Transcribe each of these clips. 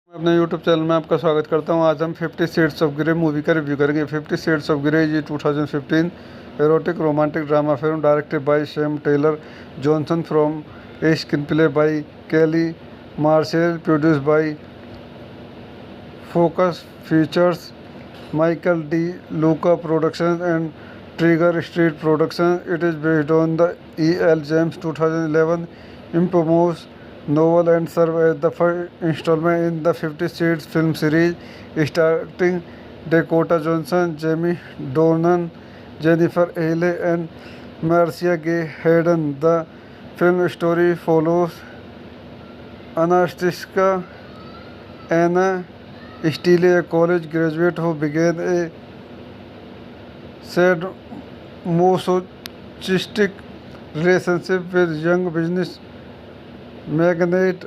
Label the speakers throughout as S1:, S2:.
S1: मैं अपने YouTube channel में आपका स्वागत करता हूं। आज हम 50 शेड्स ऑफ ग्रे मूवी का रिव्यू करेंगे। 50 शेड्स ऑफ ग्रे ये 2015 erotic romantic drama film directed by Sam Taylor Johnson from a screenplay by Kelly martial, produced by Focus Features Michael D Luca production and Trigger Street production. It is based on the E.L. James 2011 infamous novel and serve as the first installment in the 50 Shades film series, starring Dakota Johnson, Jamie Dornan, Jennifer Aniston, and Marcia Gay Harden. The film story follows Anastasia Anna Steele, a college graduate who began a sadomasochistic relationship with young business magnate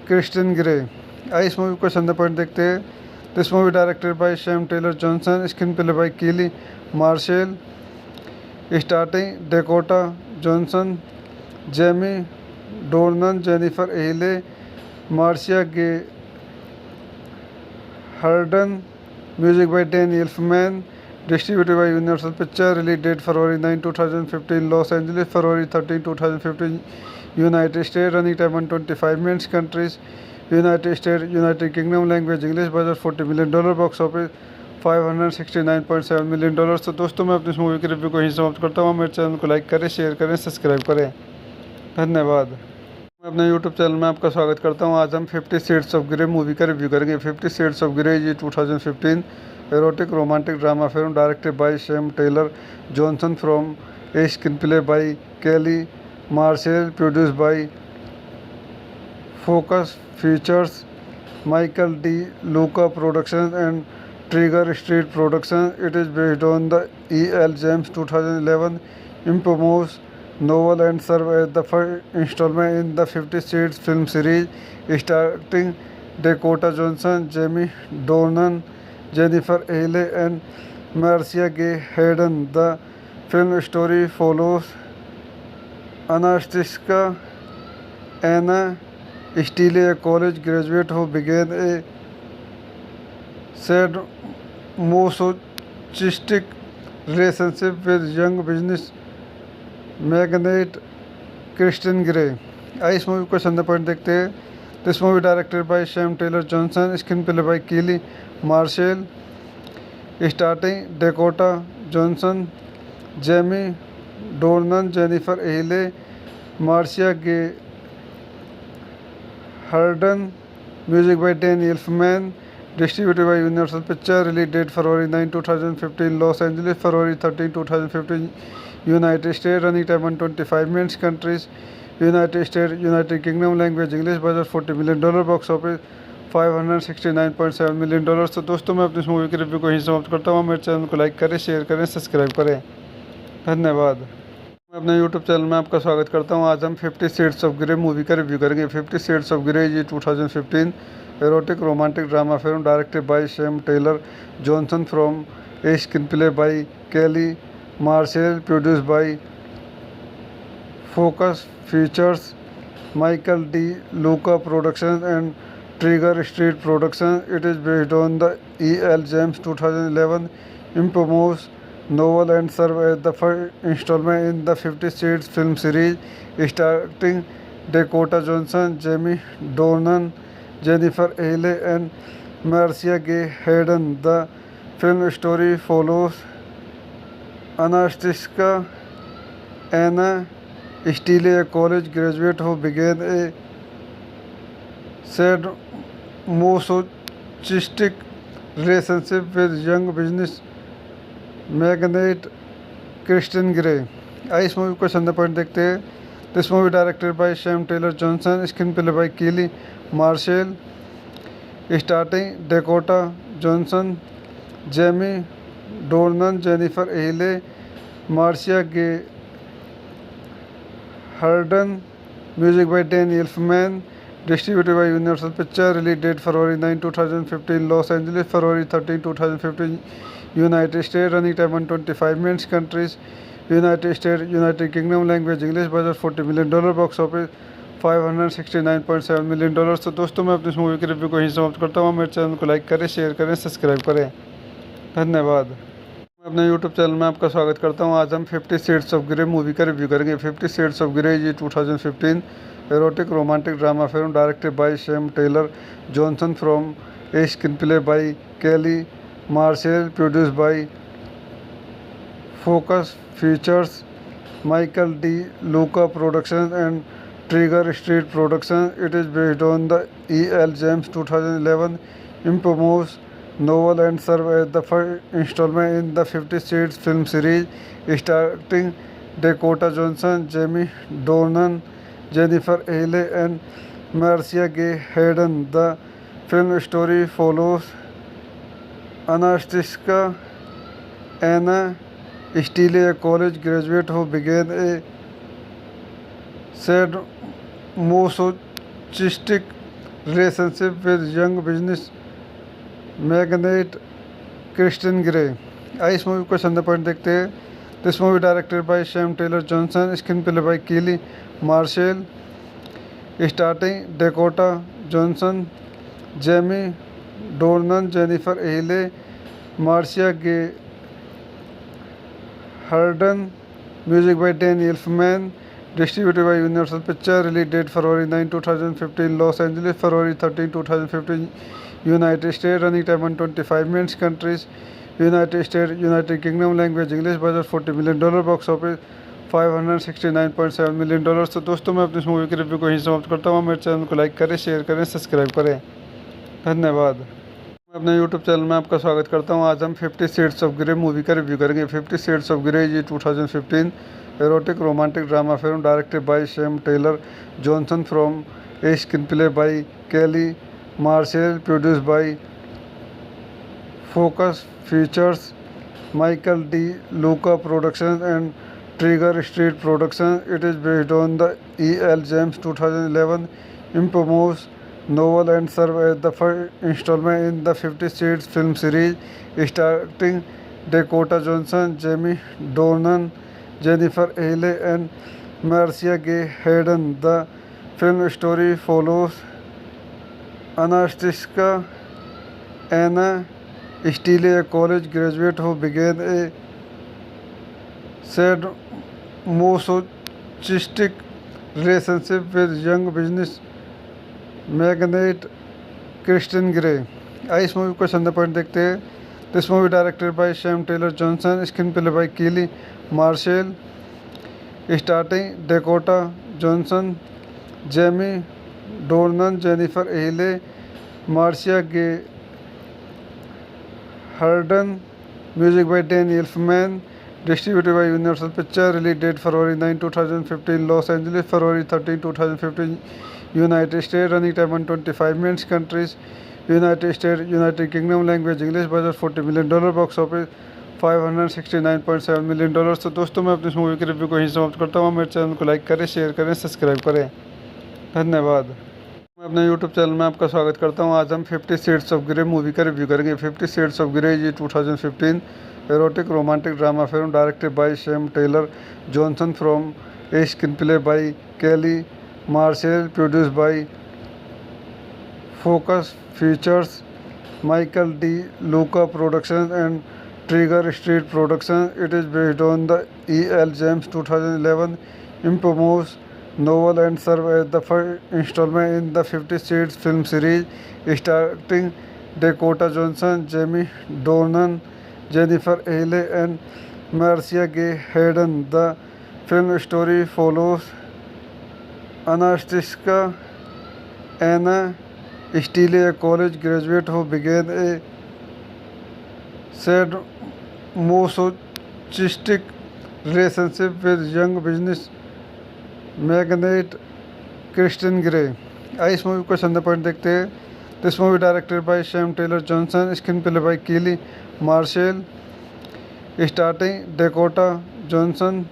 S1: Christian Grey. आइए इस movie को संदर्भ point देखते हैं। This movie directed by Sam Taylor Johnson, screen play by Kelly martial, starting Dakota Johnson, Jamie Dornan, Jennifer Ehle, Marcia Gay Harden, music by Dan Elfman, distributed by Universal picture. Release date February 9, 2015 Los Angeles, February 13, 2015 United States. Running time 125 minutes. Countries United States, United Kingdom. Language English. Budget $40 million. Box office $569.7 million। तो दोस्तों मैं अपनी इस movie के review को यहीं समाप्त करता हूँ। मेरे चैनल को लाइक करें, शेयर करें, सब्सक्राइब करें। धन्यवाद। मैं अपने यूट्यूब चैनल में आपका स्वागत करता हूँ। आज हम 50 शेड्स ऑफ ग्रे मूवी का रिव्यू करेंगे। 50 शेड्स ऑफ ग्रे ये 2015 erotic romantic drama film directed by Sam Taylor Johnson from a screenplay by Kelly Marshall, produced by Focus Features, Michael D. Luca Productions and Trigger Street Productions. It is based on the E.L. James 2011 infamous novel and serve as the first installment in the 50 Shades film series, starring Dakota Johnson, Jamie Dornan, Jennifer Aniston, and Marcia Gay Harden. The film story follows Anastasia Anna Steele, a college graduate who began a sadomasochistic relationship with young business magnate Christian Grey। आइए इस movie को संदर्भ point देखते हैं। This movie directed by Sam Taylor Johnson, screen play by Kelly martial, starting Dakota Johnson, Jamie Dornan, Jennifer Ehle, Marcia Gay Harden, music by Dan Elfman, distributed by Universal picture. Release date February 9, 2015 Los Angeles, February 13, 2015 United State. Running time 125 minutes. Countries United State, United Kingdom. Language English. Budget $40 million। Box office $569.7 million। तो दोस्तों मैं अपनी इस movie के review को यहीं समाप्त करता हूँ। मेरे चैनल को लाइक करें, शेयर करें, सब्सक्राइब करें। धन्यवाद। मैं अपने यूट्यूब चैनल में आपका स्वागत करता हूं। आज हम 50 शेड्स ऑफ ग्रे मूवी का रिव्यू करेंगे। 50 शेड्स ऑफ ग्रे ये 2015 erotic romantic drama film directed by Sam Taylor Johnson from a screenplay by Kelly martial, produced by Focus Features Michael D Luca production and Trigger Street production. It is based on the E.L. James 2011 infamous novel and serve as the first installment in the 50 Shades film series, starring Dakota Johnson, Jamie Dornan, Jennifer Aniston, and Marcia Gay Harden. The film story follows Anastasia Anna Steele, a college graduate who began a sadomasochistic relationship with young business magnate Christian Grey. आइए इस movie को संदर्भ point देखते हैं। This movie directed by Sam Taylor Johnson, screen play by Kelly martial, starting Dakota Johnson, Jamie Dornan, Jennifer Ehle, Marcia Gay Harden, music by Dan Elfman, distributed by Universal picture. Release date February 9, 2015 Los Angeles, February 13, 2015 United States. Running time 125 minutes. Countries United States, United Kingdom. Language English. Budget $40 million. Box office $569.7 million. तो दोस्तों मैं अपनी इस movie के review को यहीं समाप्त करता हूँ। मेरे चैनल को लाइक करें, शेयर करें, सब्सक्राइब करें। धन्यवाद। मैं अपने यूट्यूब चैनल में आपका स्वागत करता हूँ। आज हम 50 शेड्स ऑफ ग्रे मूवी का रिव्यू करेंगे। 50 शेड्स ऑफ ग्रे ये 2015 erotic romantic drama film directed by Sam Taylor Johnson from a screenplay by Kelly martial, produced by Focus Features, Michael D. Luca Productions and Trigger Street Productions. It is based on the E. L. James 2011 infamous novel and serves as the first installment in the 50 Shades film series, starring Dakota Johnson, Jamie Dornan, Jennifer Aniston, and Marcia Gay Harden. The film story follows Anastasia Anna Steele, a college graduate who began a sadomasochistic relationship with young business magnate Kristen Gray. आइए इस movie को संदर्भ point देखते हैं। This movie directed by Sam Taylor Johnson, screen play by Kelly martial, starting Dakota Johnson, Jamie Dornan, Jennifer Ehle, Marcia Gay Harden, music by Dan Elfman, distributed by Universal Pictures, release date February 9, 2015, Los Angeles, February 13, 2015, United States, running time 125 minutes, countries, United States, United Kingdom, language English, budget $40 million, box office $569.7 million. तो दोस्तों मैं अपनी इस movie के review को यहीं समाप्त करता हूँ। मेरे चैनल को लाइक करें, शेयर करें, सब्सक्राइब करें। धन्यवाद। मैं अपने यूट्यूब चैनल में आपका स्वागत करता हूं। आज हम 50 शेड्स ऑफ ग्रे मूवी का रिव्यू करेंगे। 50 शेड्स ऑफ ग्रे ये 2015 erotic romantic drama film directed by Sam Taylor Johnson from a screenplay by Kelly martial, produced by Focus Features, Michael D Luca productions and Trigger Street productions. It is based on the E. L. James 2011 infamous novel and serves as the first installment in the 50 Shades film series, starring Dakota Johnson, Jamie Dornan, Jennifer Aniston, and Marcia Gay Harden. The film story follows Anastasia Anna Steele, a college graduate who began a sadomasochistic relationship with young business magnate Christian Grey. आइए इस movie को संदर्भ point देखते हैं. This movie directed by Sam Taylor Johnson, screen play by Kelly martial, starting Dakota Johnson, Jamie Dornan, Jennifer Ehle, Marcia Gay Harden, music by Dan Elfman, distributed by Universal Pictures, release date February 9, 2015, Los Angeles, February 13, 2015, United States, running time 125 minutes, countries, United States, United Kingdom, language English, budget $40 million, box office $569.7 million. तो दोस्तों मैं अपनी इस movie के review को यहीं समाप्त करता हूँ. मेरे चैनल को लाइक करें, शेयर करें, सब्सक्राइब करें. धन्यवाद. मैं अपने यूट्यूब चैनल में आपका स्वागत करता हूँ. आज हम 50 शेड्स ऑफ ग्रे मूवी का रिव्यू करेंगे. 50 शेड्स ऑफ ग्रे ये 2015 erotic romantic drama film directed by Sam Taylor Johnson from a screenplay by Kelly martial, produced by Focus Features, Michael D Luca productions and Trigger Street productions. It is based on the E. L. James 2011 infamous novel and serves as the first installment in the 50 Shades film series, starring Dakota Johnson, Jamie Dornan, Jennifer Aniston, and Marcia Gay Harden. The film story follows Anastasia Anna Steele, a college graduate who began a sadomasochistic relationship with young business magnate Kristen Gray. आइए इस movie को संदर्भ point देखते हैं. This movie directed by Sam Taylor Johnson, screen play by Kelly martial, starting Dakota Johnson,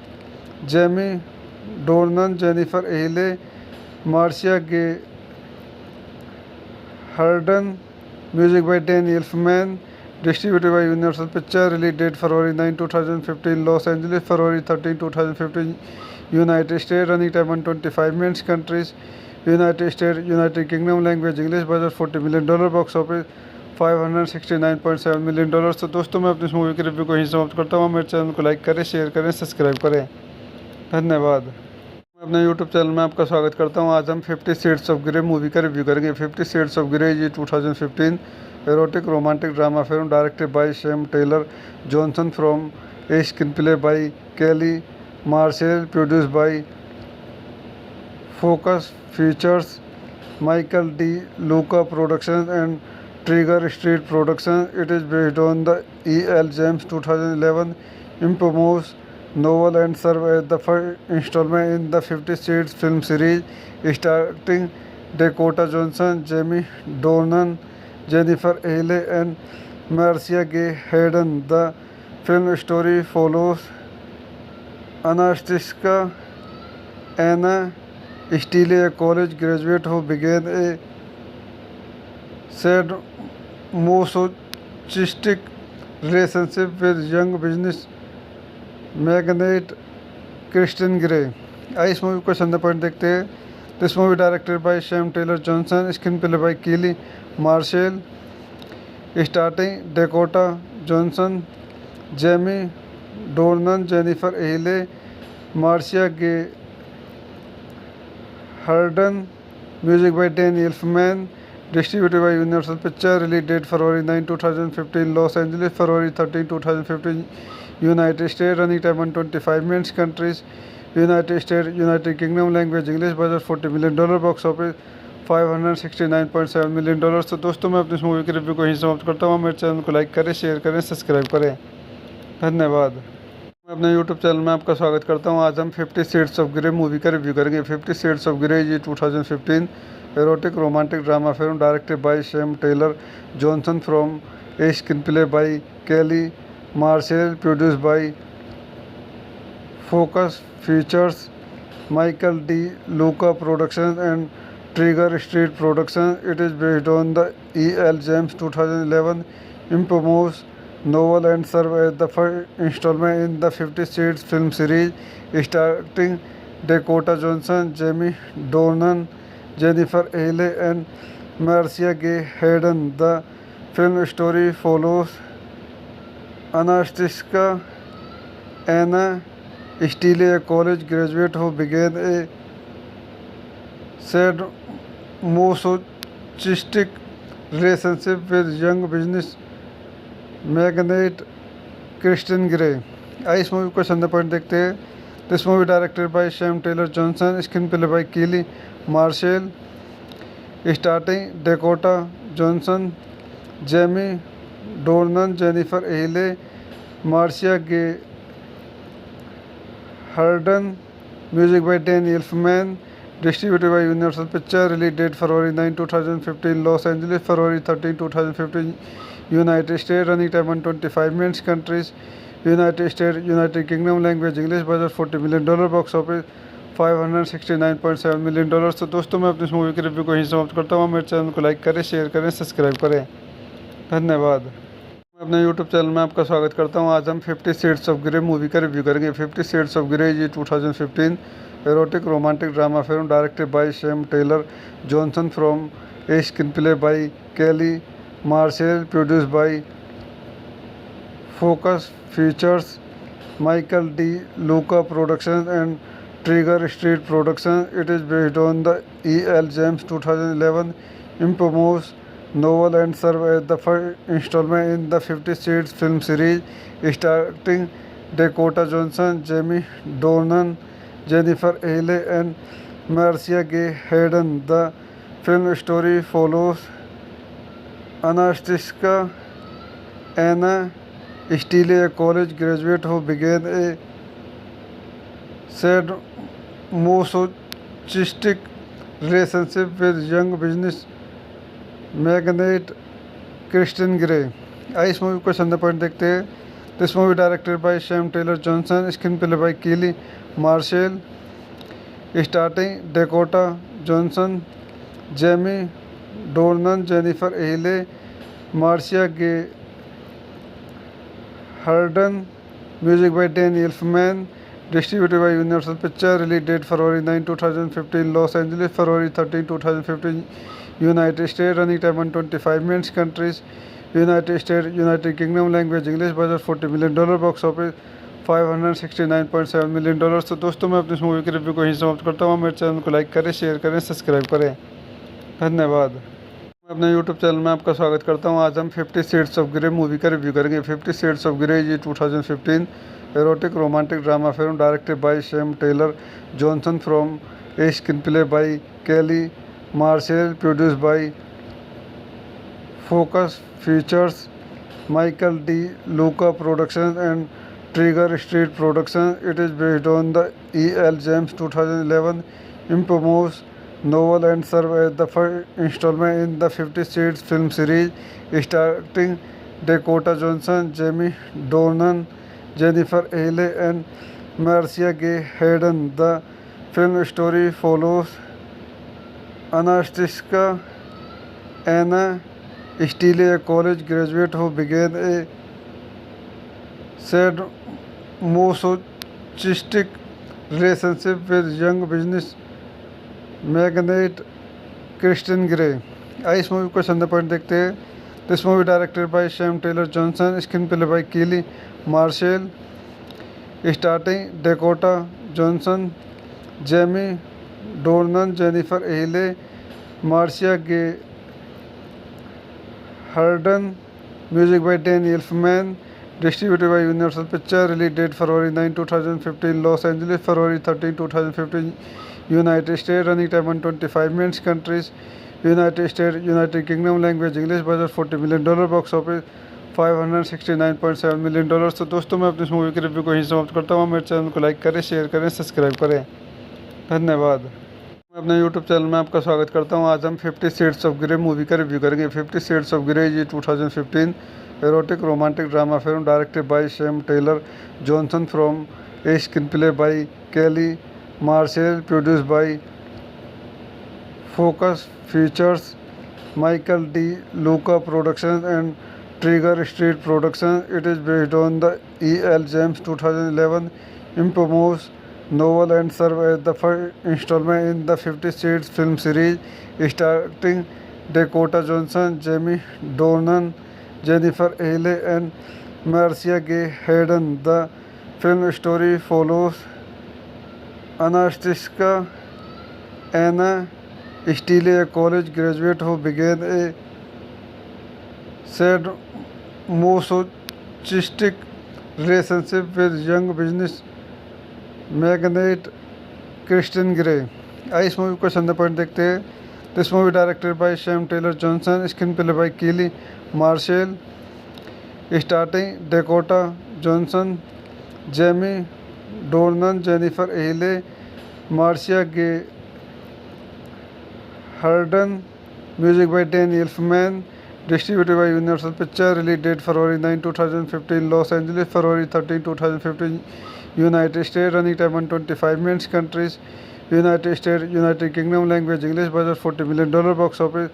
S1: Jamie Dornan, Jennifer Ehle, Marcia Gay Harden, music by Dan Elfman, distributed by Universal Pictures, release date February 9, 2015, Los Angeles, February 13, 2015, United States. Running time 125 minutes. Countries: United States, United Kingdom. Language English. Budget $40 million. Box office $569.7 million। तो दोस्तों, मैं अपनी इस movie के review को यहीं समाप्त करता हूँ। मेरे चैनल को लाइक करें, शेयर करें, सब्सक्राइब करें। धन्यवाद। मैं अपने यूट्यूब चैनल में आपका स्वागत करता हूँ। आज हम 50 शेड्स ऑफ ग्रे मूवी का रिव्यू करेंगे। 50 शेड्स ऑफ ग्रे ये 2015 erotic romantic drama film directed by Sam Taylor Johnson from a screen play by Kelly martial, produced by Focus Features, Michael D. Luca Productions and Trigger Street Productions. It is based on the E. L. James 2011 infamous novel and serves as the first installment in the 50 Shades film series, starring Dakota Johnson, Jamie Dornan, Jennifer Aniston, and Marcia Gay Harden. The film story follows Anastasia Anna Steele, a college graduate who began a sadomasochistic relationship with young business magnate Kristen Gray। आइए इस movie को संदर्भ point देखते हैं। This movie directed by Sam Taylor Johnson, screen play by Kelly martial, starting Dakota Johnson, Jamie Dornan, Jennifer Ehle, Marcia Gay Harden, music by Danny Elfman, distributed by Universal Pictures, release date February 9, 2015, Los Angeles, February 13, 2015, United States, running time 125 minutes, countries, United States, United Kingdom, language English, budget $40 million, box office $569.7 million। तो दोस्तों, मैं अपनी इस movie के review को यहीं समाप्त करता हूँ। मेरे चैनल को लाइक करें, शेयर करें, सब्सक्राइब करें। धन्यवाद। मैं अपने यूट्यूब चैनल में आपका स्वागत करता हूँ। आज हम 50 शेड्स ऑफ ग्रे मूवी का रिव्यू करेंगे। 50 शेड्स ऑफ ग्रे ये 2015 erotic romantic drama film directed by Sam Taylor Johnson from a screen play by Kelly martial, produced by Focus Features, Michael D Luca productions and Trigger Street productions. It is based on the E. L. James 2011 infamous novel and serves as the first installment in the 50 Shades film series, starring Dakota Johnson, Jamie Dornan, Jennifer Aniston, and Marcia Gay Harden. The film story follows Anastasia Anna Steele, a college graduate who began a sadomasochistic relationship with young business magnate Christian Grey. आइए इस movie को संदर्भ point देखते हैं। This movie directed by Sam Taylor Johnson, screen play by Kelly martial, starting Dakota Johnson, Jamie Dornan, Jennifer Ehle, Marcia Gay Harden, music by Danny Elfman, distributed by Universal pictures, release date February 9, 2015, Los Angeles, February 13, 2015, United States, running time 125 minutes, countries, United States, United Kingdom, language English, budget $40 million, box office $569.7 million। तो दोस्तों, मैं अपनी इस movie के review को यहीं समाप्त करता हूँ। मेरे चैनल को लाइक करें, शेयर करें, सब्सक्राइब करें। धन्यवाद। मैं अपने यूट्यूब चैनल में आपका स्वागत करता हूँ। आज हम 50 शेड्स ऑफ ग्रे मूवी का रिव्यू करेंगे। 50 शेड्स ऑफ ग्रे ये 2015 erotic romantic drama film directed by Sam Taylor Johnson from a screen play by Kelly martial, produced by Focus Features, Michael D Luca productions and Trigger Street productions. It is based on the E. L. James 2011 infamous novel and serves as the first installment in the 50 Shades film series, starring Dakota Johnson, Jamie Dornan, Jennifer Aniston, and Marcia Gay Harden. The film story follows Anastasia Anna Steele, a college graduate who began a sadomasochistic relationship with young business magnate Kristen Gray। आइए इस movie को संदर्भ point देखते हैं। This movie directed by Sam Taylor Johnson, screen play by Kelly martial, starting Dakota Johnson, Jamie Dornan, Jennifer Ehle, Marcia Gay Harden, music by Danny Elfman, Distributed by Universal Pictures. Release date February 9, 2015. Los Angeles, February 13, 2015. United States. Running time 125 minutes. Countries: United States, United Kingdom. Language English. Budget $40 million. Box office $569.7 million। तो दोस्तों, मैं अपनी इस movie की review को यहीं समाप्त करता हूँ। मेरे चैनल को लाइक करें, शेयर करें, सब्सक्राइब करें। धन्यवाद। मैं अपने यूट्यूब चैनल में आपका स्वागत करता हूँ। आज हम 50 शेड्स ऑफ ग्रे मूवी का रिव्यू करेंगे। 50 शेड्स ऑफ ग्रे ये 2015 erotic romantic drama film directed by Sam Taylor Johnson from a screenplay by Kelly martial, produced by Focus Features, Michael D Luca production and Trigger Street Production. It is based on the E.L. James 2011 infamous novel and serves as the first installment in the 50 Shades film series, starring Dakota Johnson, Jamie Dornan, Jennifer Aniston, and Marcia Gay Harden. The film story follows Anastasia Anna Steele, a college graduate who began a sadomasochistic relationship with young business magnate Kristen Gray। आइए इस movie को संदर्भ point देखते हैं। This movie directed by Sam Taylor Johnson, screen play by Kelly martial, starting Dakota Johnson, Jamie Dornan, Jennifer Ehle, Marcia Gay Harden. Music by Dan Elfman. Distributed by Universal Pictures. Release date February 9, 2015. Los Angeles, February 13, 2015. United States. Running time 125 minutes. Countries: United States, United Kingdom. Language English. Budget $40 million. Box office $569.7 million। तो दोस्तों, मैं अपनी इस movie की review को यहीं समाप्त करता हूँ। मेरे चैनल को लाइक करें, शेयर करें, सब्सक्राइब करें। धन्यवाद। मैं अपने यूट्यूब चैनल में आपका स्वागत करता हूँ। आज हम 50 शेड्स ऑफ ग्रे मूवी का रिव्यू करेंगे। 50 शेड्स ऑफ ग्रे ये 2015 erotic romantic drama film directed by Sam Taylor Johnson from a screenplay by Kelly martial, produced by Focus Features, Michael D Luca production and Trigger Street production. It is based on the E.L. James 2011 infamous novel and serves as the first installment in the 50 Shades film series, starring Dakota Johnson, Jamie Dornan, Jennifer Aniston, and Marcia Gay Harden. The film story follows Anastasia Anna Steele, a college graduate who began a sadomasochistic relationship with young business magnate Kristen Gray। आइए इस movie को संदर्भ point देखते हैं। This movie directed by Sam Taylor Johnson, screen play by Kelly martial, starting Dakota Johnson, Jamie Dornan, Jennifer Ehle, Marcia Gay Harden. Music by Dan Elfman. Distributed by Universal Pictures. Release date February 9, 2015. Los Angeles, February 13, 2015. United States. Running time 125 minutes. Countries: United States, United Kingdom. Language English. Budget $40 million. Box office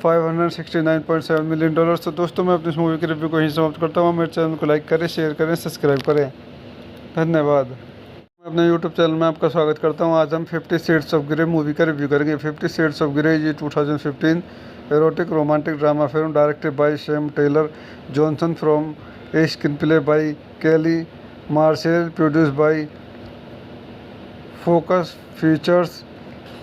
S1: $569.7 million। तो दोस्तों, मैं अपनी इस movie की review को यहीं समाप्त करता हूँ। मेरे चैनल को लाइक करें, शेयर करें, सब्सक्राइब करें। धन्यवाद। मैं अपने यूट्यूब चैनल में आपका स्वागत करता हूँ। आज हम 50 शेड्स ऑफ ग्रे मूवी का रिव्यू करेंगे। 50 शेड्स ऑफ ग्रे ये 2015 erotic romantic drama film directed by Sam Taylor Johnson from a screenplay by Kelly martial, produced by Focus Features,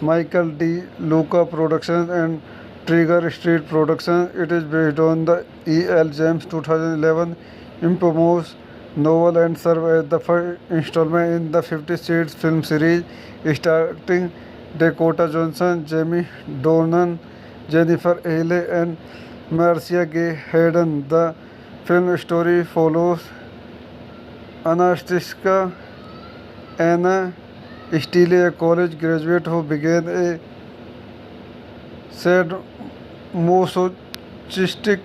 S1: Michael D Luca production and Trigger Street production. It is based on the E.L. James 2011 infamous novel and serves as the first installment in the 50 Shades film series, starring Dakota Johnson, Jamie Dornan, Jennifer Aniston, and Marcia Gay Harden. The film story follows Anastasia Anna Steele, a college graduate who began a sadomasochistic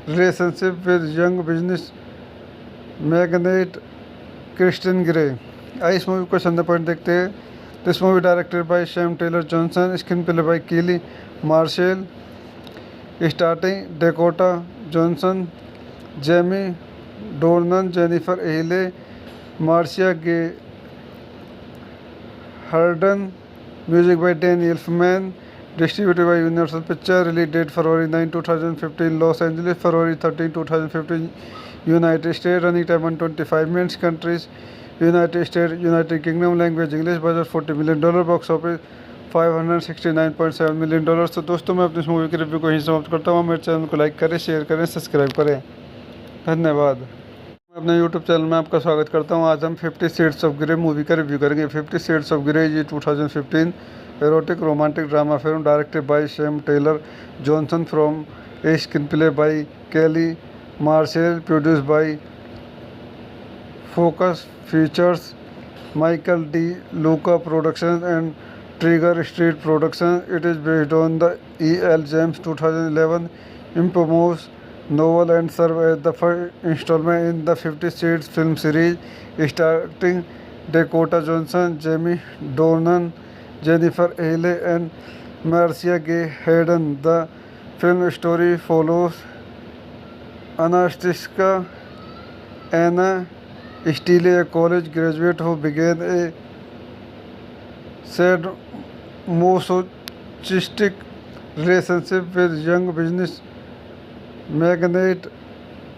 S1: relationship with young business magnate Kristen Gray। आइए इस movie को संदर्भ point देखते हैं। This movie directed by Sam Taylor Johnson, screen play by Kelly martial, starting Dakota Johnson, Jamie Dornan, Jennifer Ehle, Marcia Gay Harden. Music by Danny Elfman. Distributed by Universal Pictures. Release date February 9, 2015. Los Angeles, February 13, 2015. United States. Running time 125 minutes. Countries: United States, United Kingdom. Language English. Budget $40 million. Box office $569.7 million। तो दोस्तों, मैं अपनी इस movie के review को यहीं समाप्त करता हूँ। मेरे चैनल को लाइक करें, शेयर करें, सब्सक्राइब करें। धन्यवाद। मैं अपने यूट्यूब चैनल में आपका स्वागत करता हूँ। आज हम 50 शेड्स ऑफ ग्रे मूवी का रिव्यू करेंगे। 50 शेड्स ऑफ ग्रे ये 2015 erotic romantic drama film directed by Sam Taylor Johnson from a screen play by Kelly martial, produced by Focus Features, Michael D. Luca Productions and Trigger Street Productions. It is based on the E.L. James 2011 infamous novel and serves as the first installment in the 50 Shades film series, starring Dakota Johnson, Jamie Dornan, Jennifer Aniston, and Marcia Gay Harden. The film story follows Anastasia Anna Steele, a college graduate who began a sadomasochistic relationship with young business magnate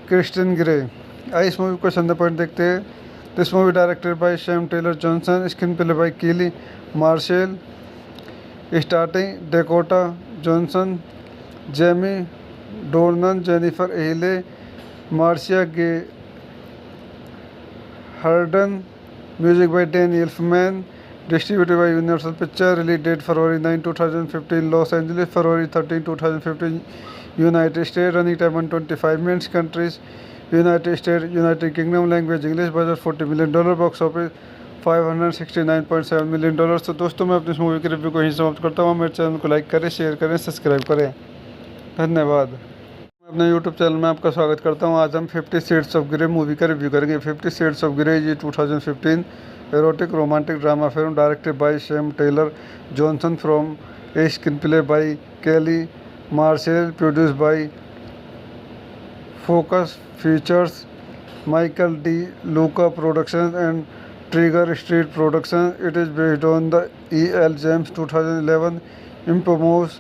S1: Kristen Gray। आइए इस movie को संदर्भ point देखते हैं। This movie directed by Sam Taylor Johnson, screen play by Kelly martial, starting Dakota Johnson, Jamie Dornan, Jennifer Aniston, Marcia Gay Harden. Music by Danny Elfman. Distributed by Universal Pictures. Release date February 9, 2015. Los Angeles, February 13, 2015. United States. Running time 125 minutes. Countries: United States, United Kingdom. Language English. Budget $40 million. Box office $569.7 million। तो दोस्तों, मैं अपनी इस movie के review को यहीं समाप्त करता हूँ। मेरे चैनल को लाइक करें, शेयर करें, सब्सक्राइब करें। धन्यवाद। अपने यूट्यूब चैनल में आपका स्वागत करता हूँ। आज हम 50 शेड्स ऑफ ग्रे मूवी का रिव्यू करेंगे। 50 शेड्स ऑफ ग्रे ये 2015 erotic romantic drama film directed by Sam Taylor Johnson from a screen play by Kelly martial, produced by Focus Features, Michael D Luca productions and Trigger Street productions. It is based on the E.L. James 2011 infamous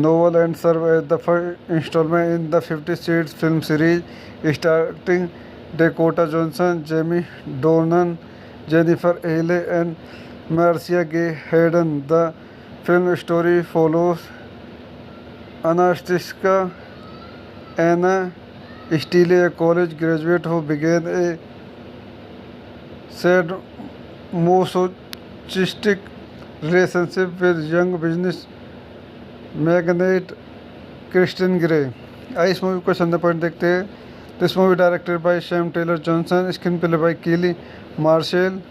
S1: novel and serves as the first installment in the 50 Shades film series, starring Dakota Johnson, Jamie Dornan, Jennifer Aniston, and Marcia Gay Harden. The film story follows Anastasia Anna Steele, a college graduate who began a sadomasochistic relationship with young business magnate Christian Grey. आइए इस movie को संदर्भ point देखते हैं। This movie directed by Sam Taylor Johnson, screen play by Kelly martial,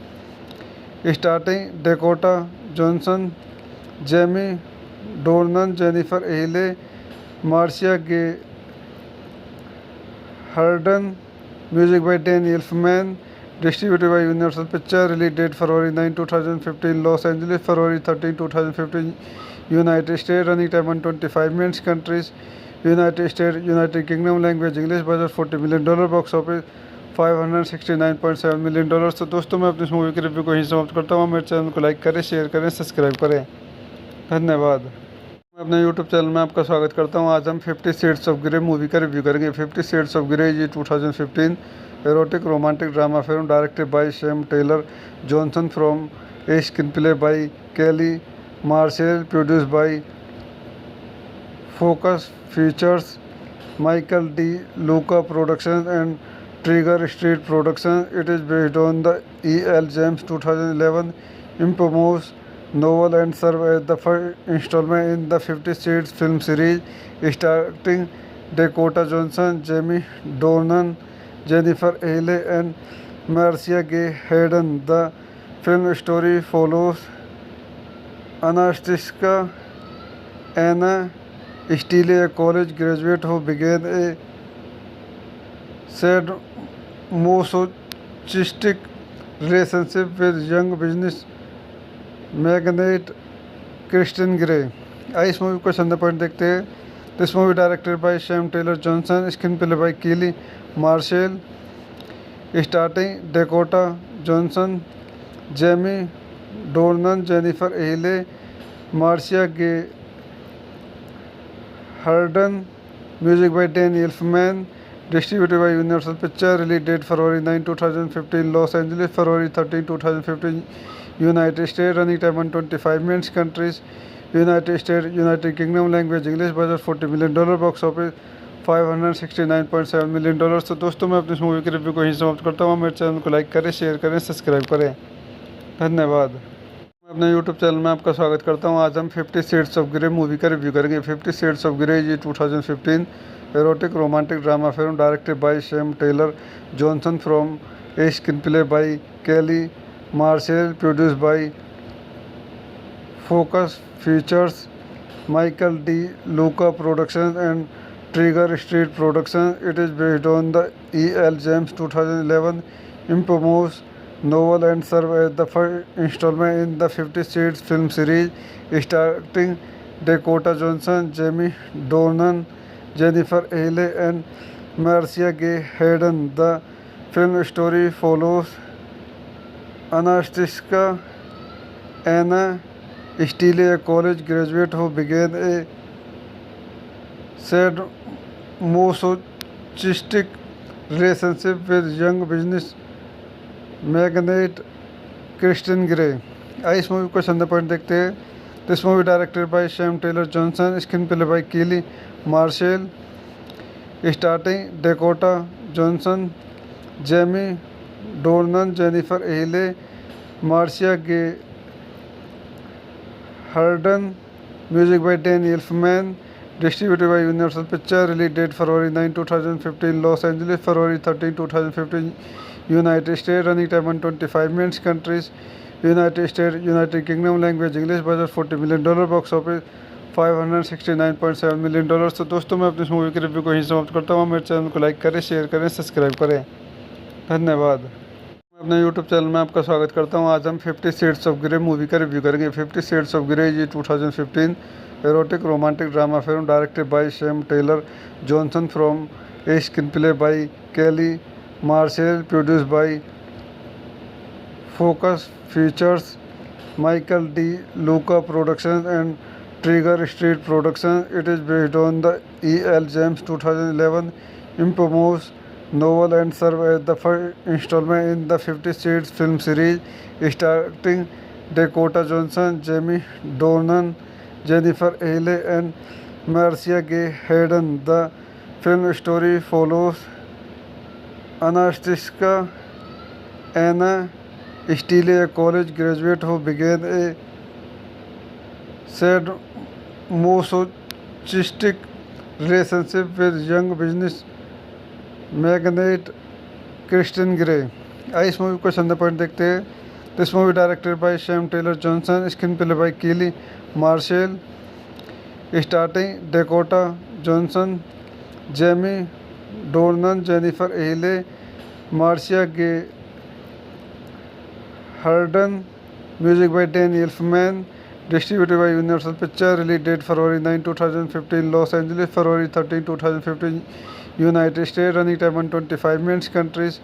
S1: starting Dakota Johnson, Jamie Dornan, Jennifer Aniston, Marcia Gay Harden. Music by Danny Elfman. Distributed by Universal picture. Release date February 9, 2015। Los Angeles, February 13, 2015। United States. Running time 125 minutes. Countries: United States, United Kingdom. Language English. Budget $40 million. Box office $569.7 million। तो दोस्तों, मैं अपनी इस movie के review को यहीं समाप्त करता हूँ। मेरे चैनल को लाइक करें, शेयर करें, सब्सक्राइब करें। धन्यवाद। मैं अपने यूट्यूब चैनल में आपका स्वागत करता हूँ। आज हम 50 शेड्स ऑफ ग्रे मूवी का रिव्यू करेंगे। 50 शेड्स ऑफ ग्रे ये 2015 erotic romantic drama film directed by Sam Taylor Johnson from a screen play by Kelly martial, produced by Focus Features, Michael D. Luca Productions and Trigger Street Productions. It is based on the E.L. James 2011 infamous novel and serves as the first installment in the 50 Shades film series, starring Dakota Johnson, Jamie Dornan, Jennifer Aniston, and Marcia Gay Harden. The film story follows Anastasia Anna Steele, a college graduate who began a sadomasochistic relationship with young business magnate Kristen Gray। आइए इस movie को संदर्भ point देखते हैं। This movie directed by Sam Taylor Johnson, screen play by Kelly martial, starting Dakota Johnson, Jamie Dornan, Jennifer Ahle, Marcia Gay Harden. Music by Danny Elfman. Distributed by Universal Pictures. Release date February 9, 2015. Los Angeles, February 13, 2015. United States. Running time 125 minutes. Countries: United States, United Kingdom. Language English. Budget $40 million. Box office $569.7 million। तो दोस्तों, मैं अपनी इस movie के review को यहीं समाप्त करता हूँ। मेरे चैनल को लाइक करें, शेयर करें, सब्सक्राइब करें। धन्यवाद। मैं अपने यूट्यूब चैनल में आपका स्वागत करता हूँ। आज हम 50 शेड्स ऑफ ग्रे मूवी का रिव्यू करेंगे। 50 शेड्स ऑफ ग्रे ये 2015 erotic romantic drama film directed by Sam Taylor Johnson from a screen play by Kelly martial, produced by Focus Features, Michael D. Luca Productions and Trigger Street Productions. It is based on the E. L. James 2011 infamous novel and serves as the first installment in the 50 Shades film series, starring Dakota Johnson, Jamie Dornan, Jennifer Ahle, and Marcia Gay Harden. The film story follows Anastasia Anna Steele, a college graduate who began a sadomasochistic relationship with young business magnate Kristen Gray। आइए इस movie को संदर्भ point देखते हैं। This movie directed by Sam Taylor Johnson, screen play by Kelly martial, starting Dakota Johnson, Jamie Dornan, Jennifer Ehle, Marcia Gay Harden. Music by Danny Elfman. Distributed by Universal Pictures. Release date February 9, 2015. Los Angeles, February 13, 2015. United States. Running time 125 minutes. Countries: United States, United Kingdom. Language English. Budget $40 million. Box office $569.7 million। तो दोस्तों, मैं अपनी इस movie के review को यहीं समाप्त करता हूँ। मेरे चैनल को लाइक करें, शेयर करें, सब्सक्राइब करें। धन्यवाद। मैं अपने यूट्यूब चैनल में आपका स्वागत करता हूँ। आज हम 50 शेड्स ऑफ ग्रे मूवी का रिव्यू करेंगे। 50 शेड्स ऑफ ग्रे ये 2015 erotic romantic drama film directed by Sam Taylor Johnson from a screen play by Kelly martial, produced by Focus Features, Michael D Luca productions and Trigger Street productions. It is based on the E. L. James 2011 infamous novel and serves as the first installment in the 50 Shades film series, starring Dakota Johnson, Jamie Dornan, Jennifer Ahle, and Marcia Gay Harden. The film story follows Anastasia Anna Steele, a college graduate who began a sadomasochistic relationship with young business magnate Christian Grey. आइए इस movie को संदर्भ point देखते हैं। This movie directed by Sam Taylor Johnson, screen play by Kelly martial, starting Dakota Johnson, Jamie Dornan, Jennifer Ehle, Marcia Gay Harden. Music by Danny Elfman. Distributed by Universal Pictures. Release date February 9, 2015. Los Angeles, February 13, 2015. United States. Running time 125 minutes. Countries: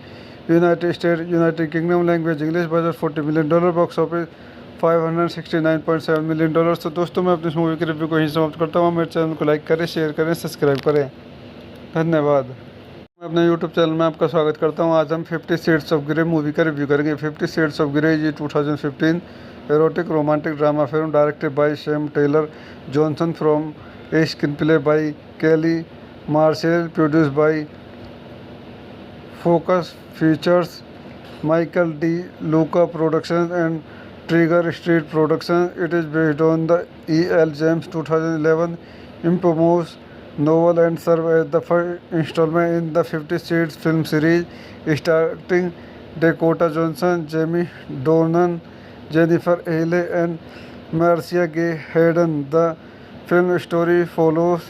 S1: United States, United Kingdom. Language English. Budget $40 million. Box office $569.7 million। तो दोस्तों, मैं अपनी इस movie के review को यहीं समाप्त करता हूँ। मेरे चैनल को लाइक करें, शेयर करें, सब्सक्राइब करें। धन्यवाद। मैं अपने यूट्यूब चैनल में आपका स्वागत करता हूँ। आज हम 50 शेड्स ऑफ ग्रे मूवी का रिव्यू करेंगे। 50 शेड्स ऑफ ग्रे ये 2015 erotic romantic drama film directed by Sam Taylor Johnson from a screen play by Kelly martial, produced by Focus Features, Michael D Luca productions and Trigger Street productions. It is based on the E. L. James 2011 infamous novel and serves as the first installment in the 50 Shades film series, starring Dakota Johnson, Jamie Dornan, Jennifer Ahle, and Marcia Gay Harden. The film story follows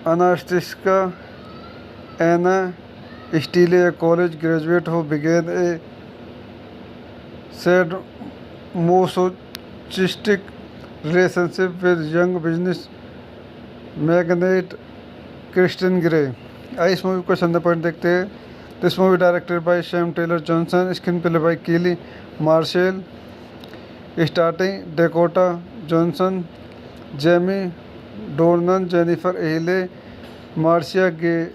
S1: Anastasia Anna Steele, a college graduate who began a sadomasochistic relationship with young business magnate Kristen Gray। आइए इस movie को संदर्भ point देखते हैं। This movie directed by Sam Taylor Johnson, screen play by Kelly Marshall, starring Dakota Johnson, Jamie Dornan, Jennifer Ahle, Marcia Gay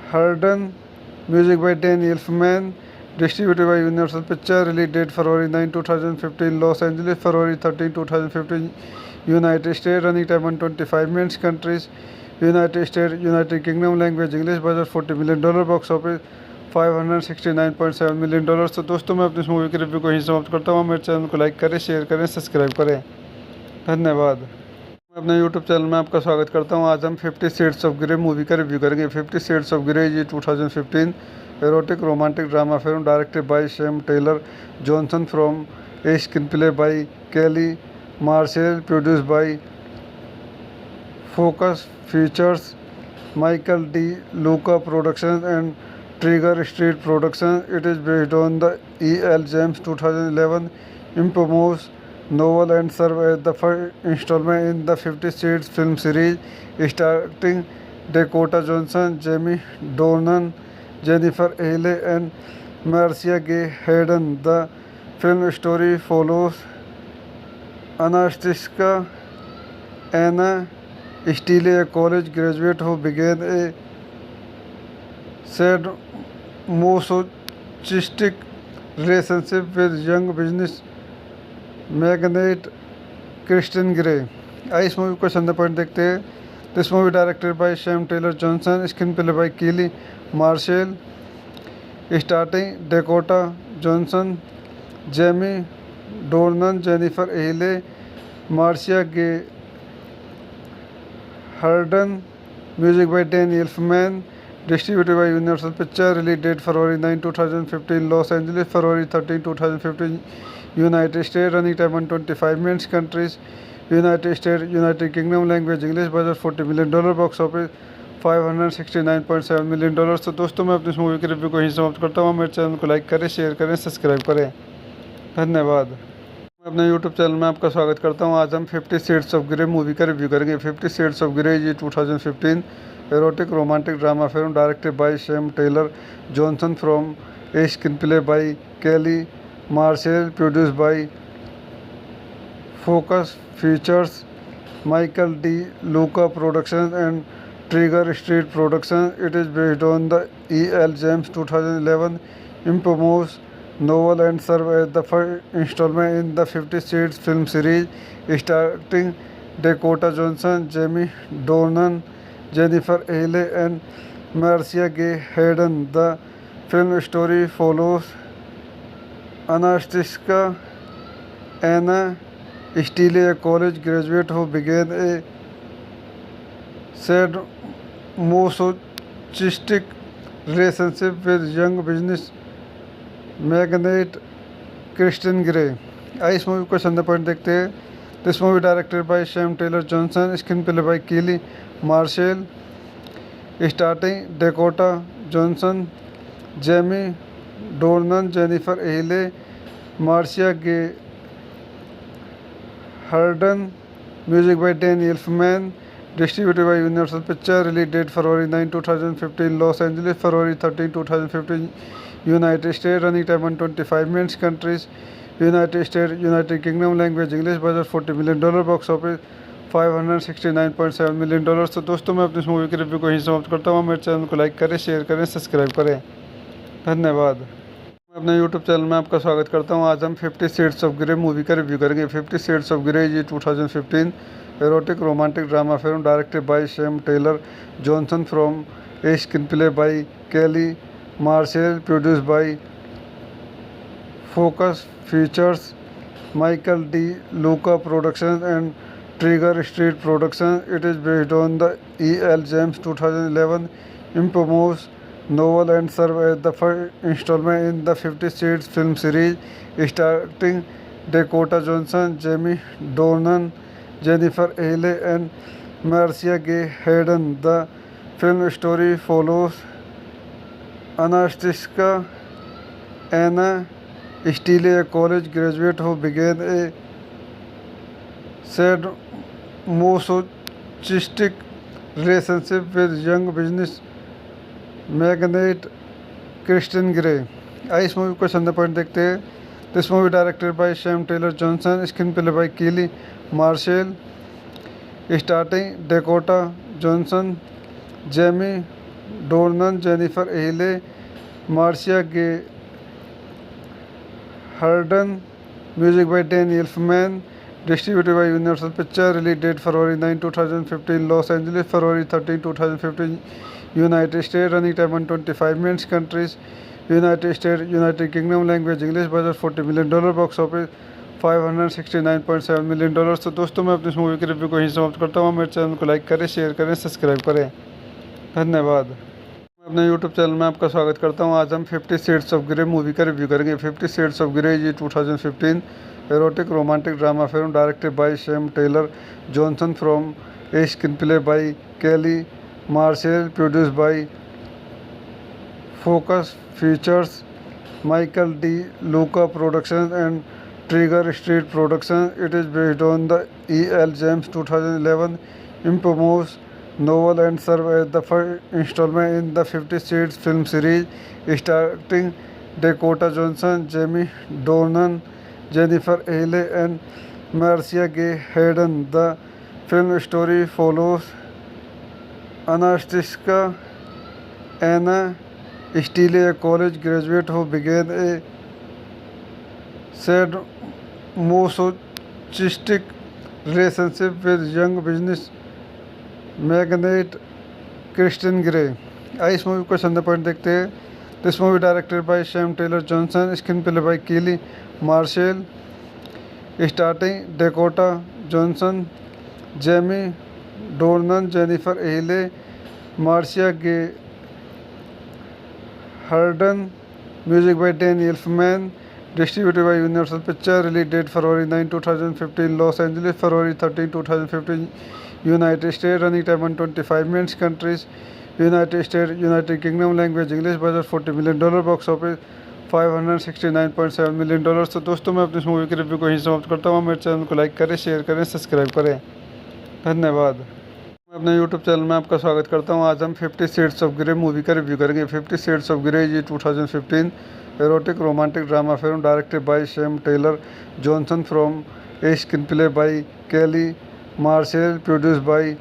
S1: Harden. Music by Danny Elfman. Distributed by Universal Pictures. Release date February 9, 2015. Los Angeles, February 13, 2015. United States. Running time 125 minutes. Countries: United States, United Kingdom. Language English. Budget $40 million. Box office $569.7 million। तो दोस्तों, मैं अपनी इस movie के review को यहीं समाप्त करता हूँ। मेरे चैनल को लाइक करें, शेयर करें, सब्सक्राइब करें। धन्यवाद। मैं अपने यूट्यूब चैनल में आपका स्वागत करता हूँ। आज हम 50 शेड्स ऑफ ग्रे मूवी का रिव्यू करेंगे। 50 शेड्स ऑफ ग्रे ये 2015 erotic romantic drama film directed by Sam Taylor Johnson from a screen play by Kelly martial, produced by Focus Features, Michael D. Luca Productions and Trigger Street Productions. It is based on the E. L. James 2011 infamous novel and serves as the first installment in the 50 Shades film series, starring Dakota Johnson, Jamie Dornan, Jennifer Ahle, and Marcia Gay Harden. The film story follows Anastasia Anna Steele, a college graduate who began a sadomasochistic relationship with young business magnate Kristen Gray। आइए इस movie को संदर्भ point देखते हैं। This movie directed by Sam Taylor Johnson, screen play by Kelly martial, starting Dakota Johnson, Jamie Dornan, Jennifer Ehle, Marcia Gay Harden. Music by Danny Elfman. Distributed by Universal Pictures. Release date February 9, 2015. Los Angeles, February 13, 2015. United States. Running time 125 minutes. Countries: United States, United Kingdom. Language English. Budget $40 million. Box office $569.7 million। तो दोस्तों, मैं अपनी इस movie के review को यहीं समाप्त करता हूँ। मेरे चैनल को लाइक करें, शेयर करें, सब्सक्राइब करें। धन्यवाद। मैं अपने यूट्यूब चैनल में आपका स्वागत करता हूँ। आज हम 50 शेड्स ऑफ ग्रे मूवी का रिव्यू करेंगे। 50 शेड्स ऑफ ग्रे ये 2015 erotic romantic drama film directed by Sam Taylor Johnson from a screen play by Kelly martial, produced by Focus Features, Michael D. Luca Productions and Trigger Street Productions. It is based on the E. L. James 2011 infamous novel and serves as the first installment in the 50 Shades film series, starring Dakota Johnson, Jamie Dornan, Jennifer Ahle, and Marcia Gay Harden. The film story follows Anastasia Anna Steele, a college graduate who began a sadomasochistic relationship with young business magnate Christian Grey. आइए इस movie को संदर्भ point देखते हैं। This movie directed by Sam Taylor Johnson, screen play by Kelly martial, starting Dakota Johnson, Jamie Dornan, Jennifer Ehle, Marcia Gay Harden. Music by Danny Elfman. Distributed by Universal picture. Release date February 9, 2015। Los Angeles, February 13, 2015। United States. Running time 125 minutes. Countries: United States, United Kingdom. Language English. Budget $40 million. Box office $569.7 million। तो दोस्तों, मैं अपनी इस movie के review को यहीं समाप्त करता हूँ। मेरे चैनल को लाइक करें, शेयर करें, सब्सक्राइब करें। धन्यवाद। मैं अपने यूट्यूब चैनल में आपका स्वागत करता हूँ। आज हम 50 शेड्स ऑफ ग्रे मूवी का रिव्यू करेंगे। 50 शेड्स ऑफ ग्रे ये 2015 erotic romantic drama film directed by Sam Taylor Johnson from a screen play by Kelly Marshall, produced by Focus Features, Michael D. Luca Productions and Trigger Street Productions. It is based on the E. L. James 2011 infamous novel and serves as the first installment in the 50 Shades film series, starring Dakota Johnson, Jamie Dornan, Jennifer Ahle, and Marcia Gay Harden. The film story follows Anastasia Anna Steele, a college graduate who began a sadomasochistic relationship with young business magnate Kristen Gray। आइए इस movie को संदर्भ point देखते हैं। This movie directed by Sam Taylor Johnson, screenplay by Kelly Marshall, starring Dakota Johnson, Jamie Dornan, Jennifer Ahle, Marcia Gay Harden. Music by Danny Elfman. Distributed by Universal Pictures. Release date February 9, 2015. Los Angeles, February 13, 2015. United States. Running time 125 minutes. Countries: United States, United Kingdom. Language English. Budget $40 million. Box office $569.7 million। तो दोस्तों, मैं अपनी इस movie के review को यहीं समाप्त करता हूँ। मेरे चैनल को लाइक करें, शेयर करें, सब्सक्राइब करें। धन्यवाद। मैं अपने यूट्यूब चैनल में आपका स्वागत करता हूँ। आज हम 50 शेड्स ऑफ ग्रे मूवी का रिव्यू करेंगे। 50 शेड्स ऑफ ग्रे ये 2015 erotic romantic drama film directed by Sam Taylor Johnson from a screenplay by Kelly martial, produced by Focus Features, Michael D Luca production and Trigger Street Production. It is based on the E.L. James 2011 infamous novel and serves as the first installment in the 50 Shades film series, starring Dakota Johnson, Jamie Dornan, Jennifer Ahle, and Marcia Gay Harden. The film story follows Anastasia Anna Steele, a college graduate who began a sadomasochistic relationship with young business magnate Kristen Gray। आइए इस movie को संदर्भ point देखते हैं। This movie directed by Sam Taylor Johnson, screenplay by Kelly martial, starting Dakota Johnson, Jamie Dornan, Jennifer Ehle, Marcia Gay Harden. Music by Danny Elfman. Distributed by Universal Pictures. Release date February 9, 2015. Los Angeles, February 13, 2015. United States. Running time 125 minutes. Countries: United States, United Kingdom. Language English. Budget $40 million. Box office $569.7 million। तो दोस्तों, मैं अपनी इस movie के review को यहीं समाप्त करता हूँ। मेरे चैनल को लाइक करें, शेयर करें, सब्सक्राइब करें। धन्यवाद। मैं अपने यूट्यूब चैनल में आपका स्वागत करता हूँ। आज हम 50 शेड्स ऑफ ग्रे मूवी का रिव्यू करेंगे। 50 शेड्स ऑफ ग्रे ये 2015 erotic romantic drama film directed by Sam Taylor Johnson from a screenplay by Kelly martial, produced by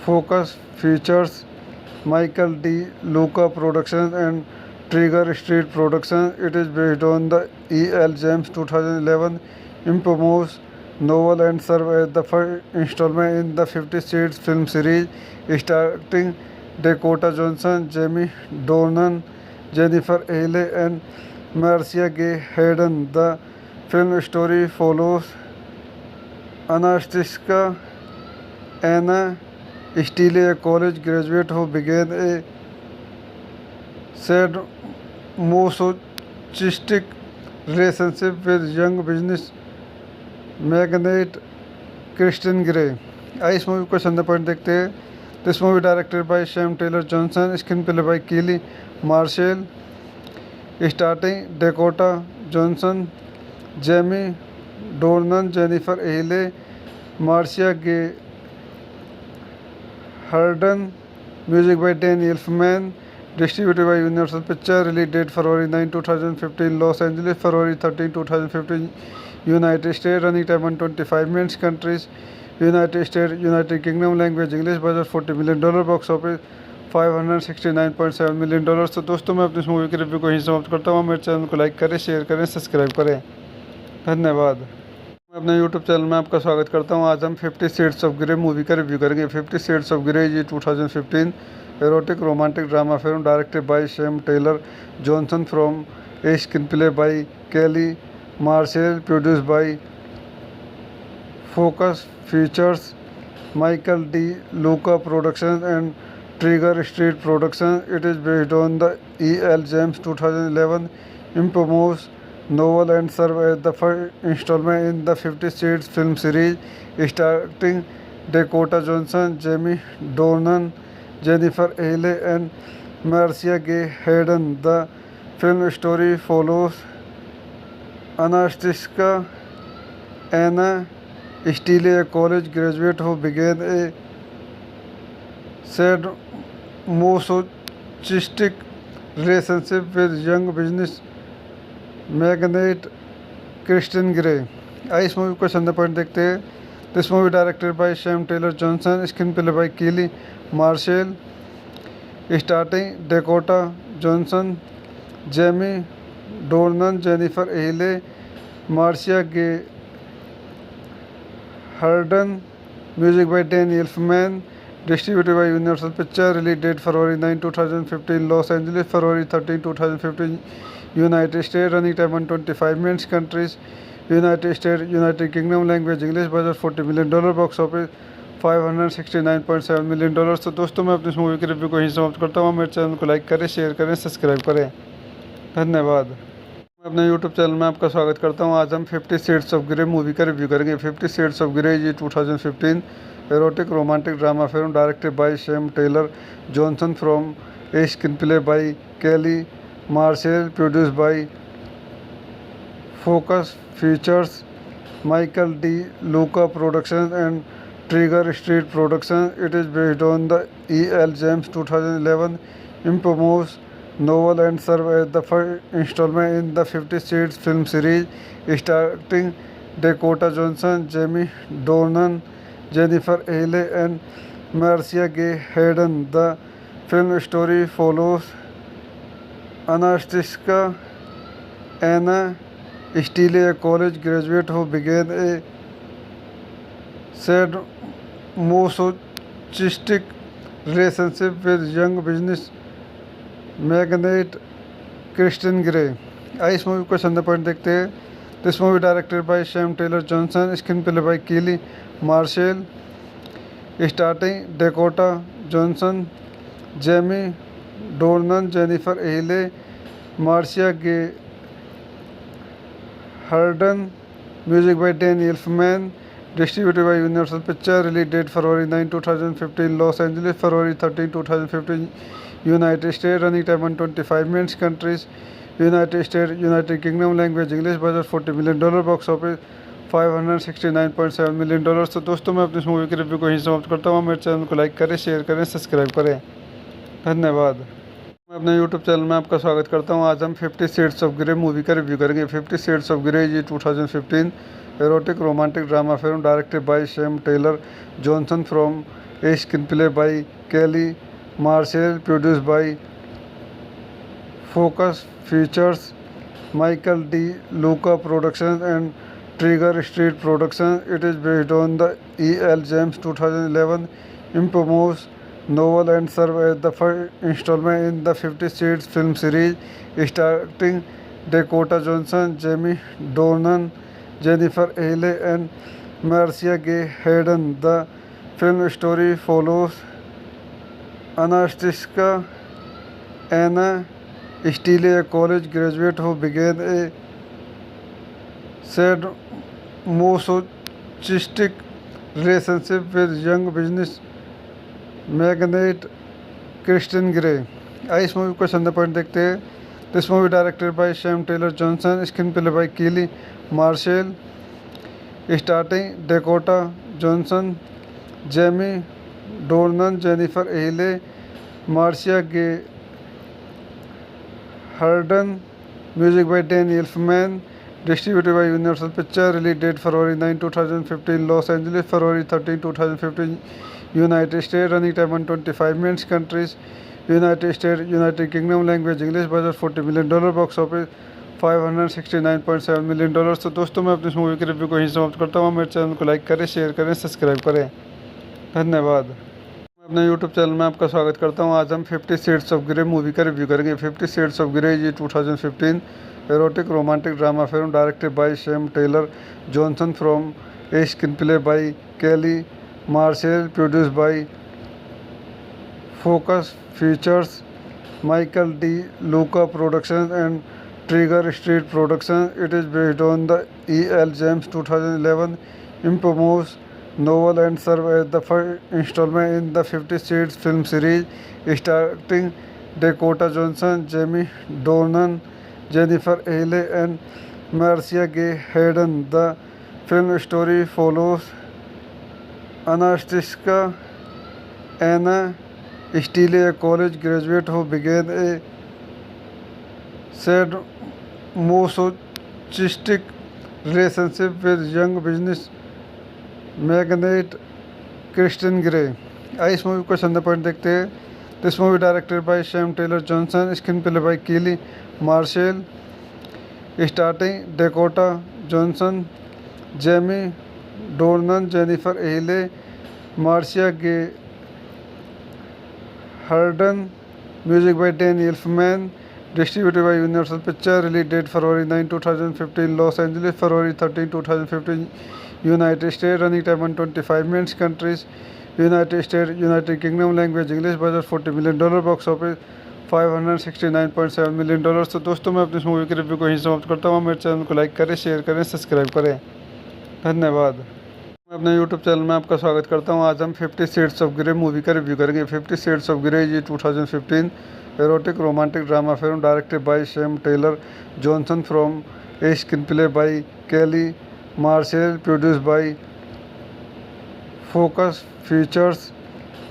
S1: Focus Features, Michael D Luca production and Trigger Street production. It is based on the E.L. James 2011 infamous novel and serves as the first installment in the 50 Shades film series, starring Dakota Johnson, Jamie Dornan, Jennifer Ahle, and Marcia Gay Harden. The film story follows Anastasia Anna Steele, a college graduate who began a sadomasochistic relationship with young business magnate Kristen Gray। आइए इस movie को संदर्भ point देखते हैं। This movie directed by Sam Taylor Johnson, screenplay by Kelly martial, starting Dakota Johnson, Jamie Dornan, Jennifer Ehle, Marcia Gay Harden. Music by Danny Elfman. Distributed by Universal Pictures. Release date February 9, 2015. Los Angeles, February 13, 2015. United States. Running time 125 minutes. Countries: United States, United Kingdom. Language English. Budget $40 million. Box office $569.7 million। तो दोस्तों, मैं अपनी इस movie के review को यहीं समाप्त करता हूँ। मेरे चैनल को लाइक करें, शेयर करें, सब्सक्राइब करें। धन्यवाद। मैं अपने यूट्यूब चैनल में आपका स्वागत करता हूँ। आज हम 50 शेड्स ऑफ ग्रे मूवी का रिव्यू करेंगे। 50 शेड्स ऑफ ग्रे ये 2015 erotic romantic drama film directed by Sam Taylor Johnson from a screenplay by Kelly martial, produced by Focus Features, Michael D Luca production and Trigger Street production. It is based on the E.L. James 2011 infamous novel and serves as the first installment in the 50 Shades film series, starring Dakota Johnson, Jamie Dornan, Jennifer Ahle, and Marcia Gay Harden. The film story follows Anastasia Anna Steele, a college graduate who began a sadomasochistic relationship with young business magnate, Christian Grey. आइए इस movie को question point देखते हैं। This movie directed by Sam Taylor Johnson, screen play by Kelly martial, starting Dakota Johnson, Jamie Dornan, Jennifer Ehle, Marcia Gay Harden, music by Danny Elfman, distributed by Universal Pictures, release date February 9, 2015, Los Angeles, February 13, 2015, United States, running time 125 minutes, countries, United States, United Kingdom, language English, budget $40 million, box office $569.7 million। तो दोस्तों मैं अपनी इस movie के review को यहीं समाप्त करता हूँ। मेरे चैनल को लाइक करें, शेयर करें, सब्सक्राइब करें। धन्यवाद। मैं अपने यूट्यूब चैनल में आपका स्वागत करता हूँ। आज हम 50 Shades of Grey मूवी का रिव्यू करेंगे। 50 Shades of Grey ये 2015 erotic romantic drama film directed by Sam Taylor Johnson from a screenplay by Kelly Marshall, produced by Focus Features, Michael D. Luca Productions and Trigger Street Productions. It is based on the E.L. James 2011 infamous novel and serves as the first installment in the 50 Shades film series, starring Dakota Johnson, Jamie Dornan, Jennifer Aniston and Marcia Gay Harden. The film story follows Anastasia Anna Steele, a college graduate who began a sadomasochistic relationship with young business magnate Christian Grey। आइए इस movie को question point देखते हैं। This movie directed by Sam Taylor Johnson, screen play by Kelly martial, starting Dakota Johnson, Jamie Dornan, Jennifer Ehle, Marcia Gay Harden, music by Danny Elfman, distributed by Universal Pictures, release date February 9, 2015, Los Angeles, February 13, 2015, United States, running time 125 minutes, countries, United States, United Kingdom, language English, budget $40 million, box office $569.7 million। तो दोस्तों मैं अपनी इस movie के review को यहीं समाप्त करता हूँ। मेरे चैनल को लाइक करें, शेयर करें, सब्सक्राइब करें। धन्यवाद। मैं अपने यूट्यूब चैनल में आपका स्वागत करता हूँ। आज हम 50 Shades of Grey मूवी का रिव्यू करेंगे। 50 Shades of Grey ये 2015 erotic romantic drama film directed by Sam Taylor Johnson from a screenplay by Kelly Marshall, produced by Focus Features, Michael D. Luca Productions and Trigger Street Productions. It is based on the E.L. James 2011 infamous novel and serves as the first installment in the 50 Shades film series, starring Dakota Johnson, Jamie Dornan, Jennifer Aniston and Marcia Gay Harden. The film story follows Anastasia Anna Steele, a college graduate who began a sadomasochistic relationship with young business magnate Christian Grey। आइए इस movie को question point देखते हैं। This movie directed by Sam Taylor Johnson, screen play by Kelly martial, starting Dakota Johnson, Jamie Dornan, Jennifer Ehle, Marcia Gay Harden, music by Danny Elfman, distributed by Universal Pictures, release date February 9, 2015, Los Angeles, February 13, 2015, United States, running time 125 minutes, countries, United States, United Kingdom, language English, budget $40 million, box office $569.7 million। तो दोस्तों मैं अपनी इस movie के review को यहीं समाप्त करता हूँ। मेरे चैनल को लाइक करें, शेयर करें, सब्सक्राइब करें। धन्यवाद। मैं अपने यूट्यूब चैनल में आपका स्वागत करता हूँ। आज हम 50 Shades of Grey मूवी का रिव्यू करेंगे। 50 Shades of Grey ये 2015 erotic romantic drama film directed by Sam Taylor Johnson from a screenplay by Kelly Marshall, produced by Focus Features, Michael D. Luca Productions and Trigger Street Productions. It is based on the E.L. James 2011 infamous novel and serves as the first installment in the 50 Shades film series, starring Dakota Johnson, Jamie Dornan, Jennifer Aniston and Marcia Gay Harden. The film story follows Anastasia Anna Steele, a college graduate who began a masochistic relationship with young business magnate Christian Grey. इस movie को चंद point देखते हैं. This movie directed by Sam Taylor Johnson, screen play by Kelly martial, starting Dakota Johnson, Jamie Dornan, Jennifer Ehle, Marcia Gay Harden. Music by Dan Elfman. Distributed by Universal Pictures. Release date February 9, 2015, Los Angeles, February 13, 2015, United States. Running time 125 minutes. Countries: United States, United Kingdom. Language English. Budget $40 million. Box office $569.7 million. तो दोस्तों, मैं अपनी इस movie के review को यहीं समाप्त करता हूँ. मेरे चैनल को लाइक करें, शेयर करें, सब्सक्राइब करें. धन्यवाद. मैं अपने यूट्यूब चैनल में आपका स्वागत करता हूं. आज हम 50 शेड्स ऑफ ग्रे मूवी का रिव्यू करेंगे. 50 शेड्स ऑफ ग्रे ये 2015 erotic romantic drama film directed by Sam Taylor Johnson from a screen play by Kelly martial, produced by Focus Features,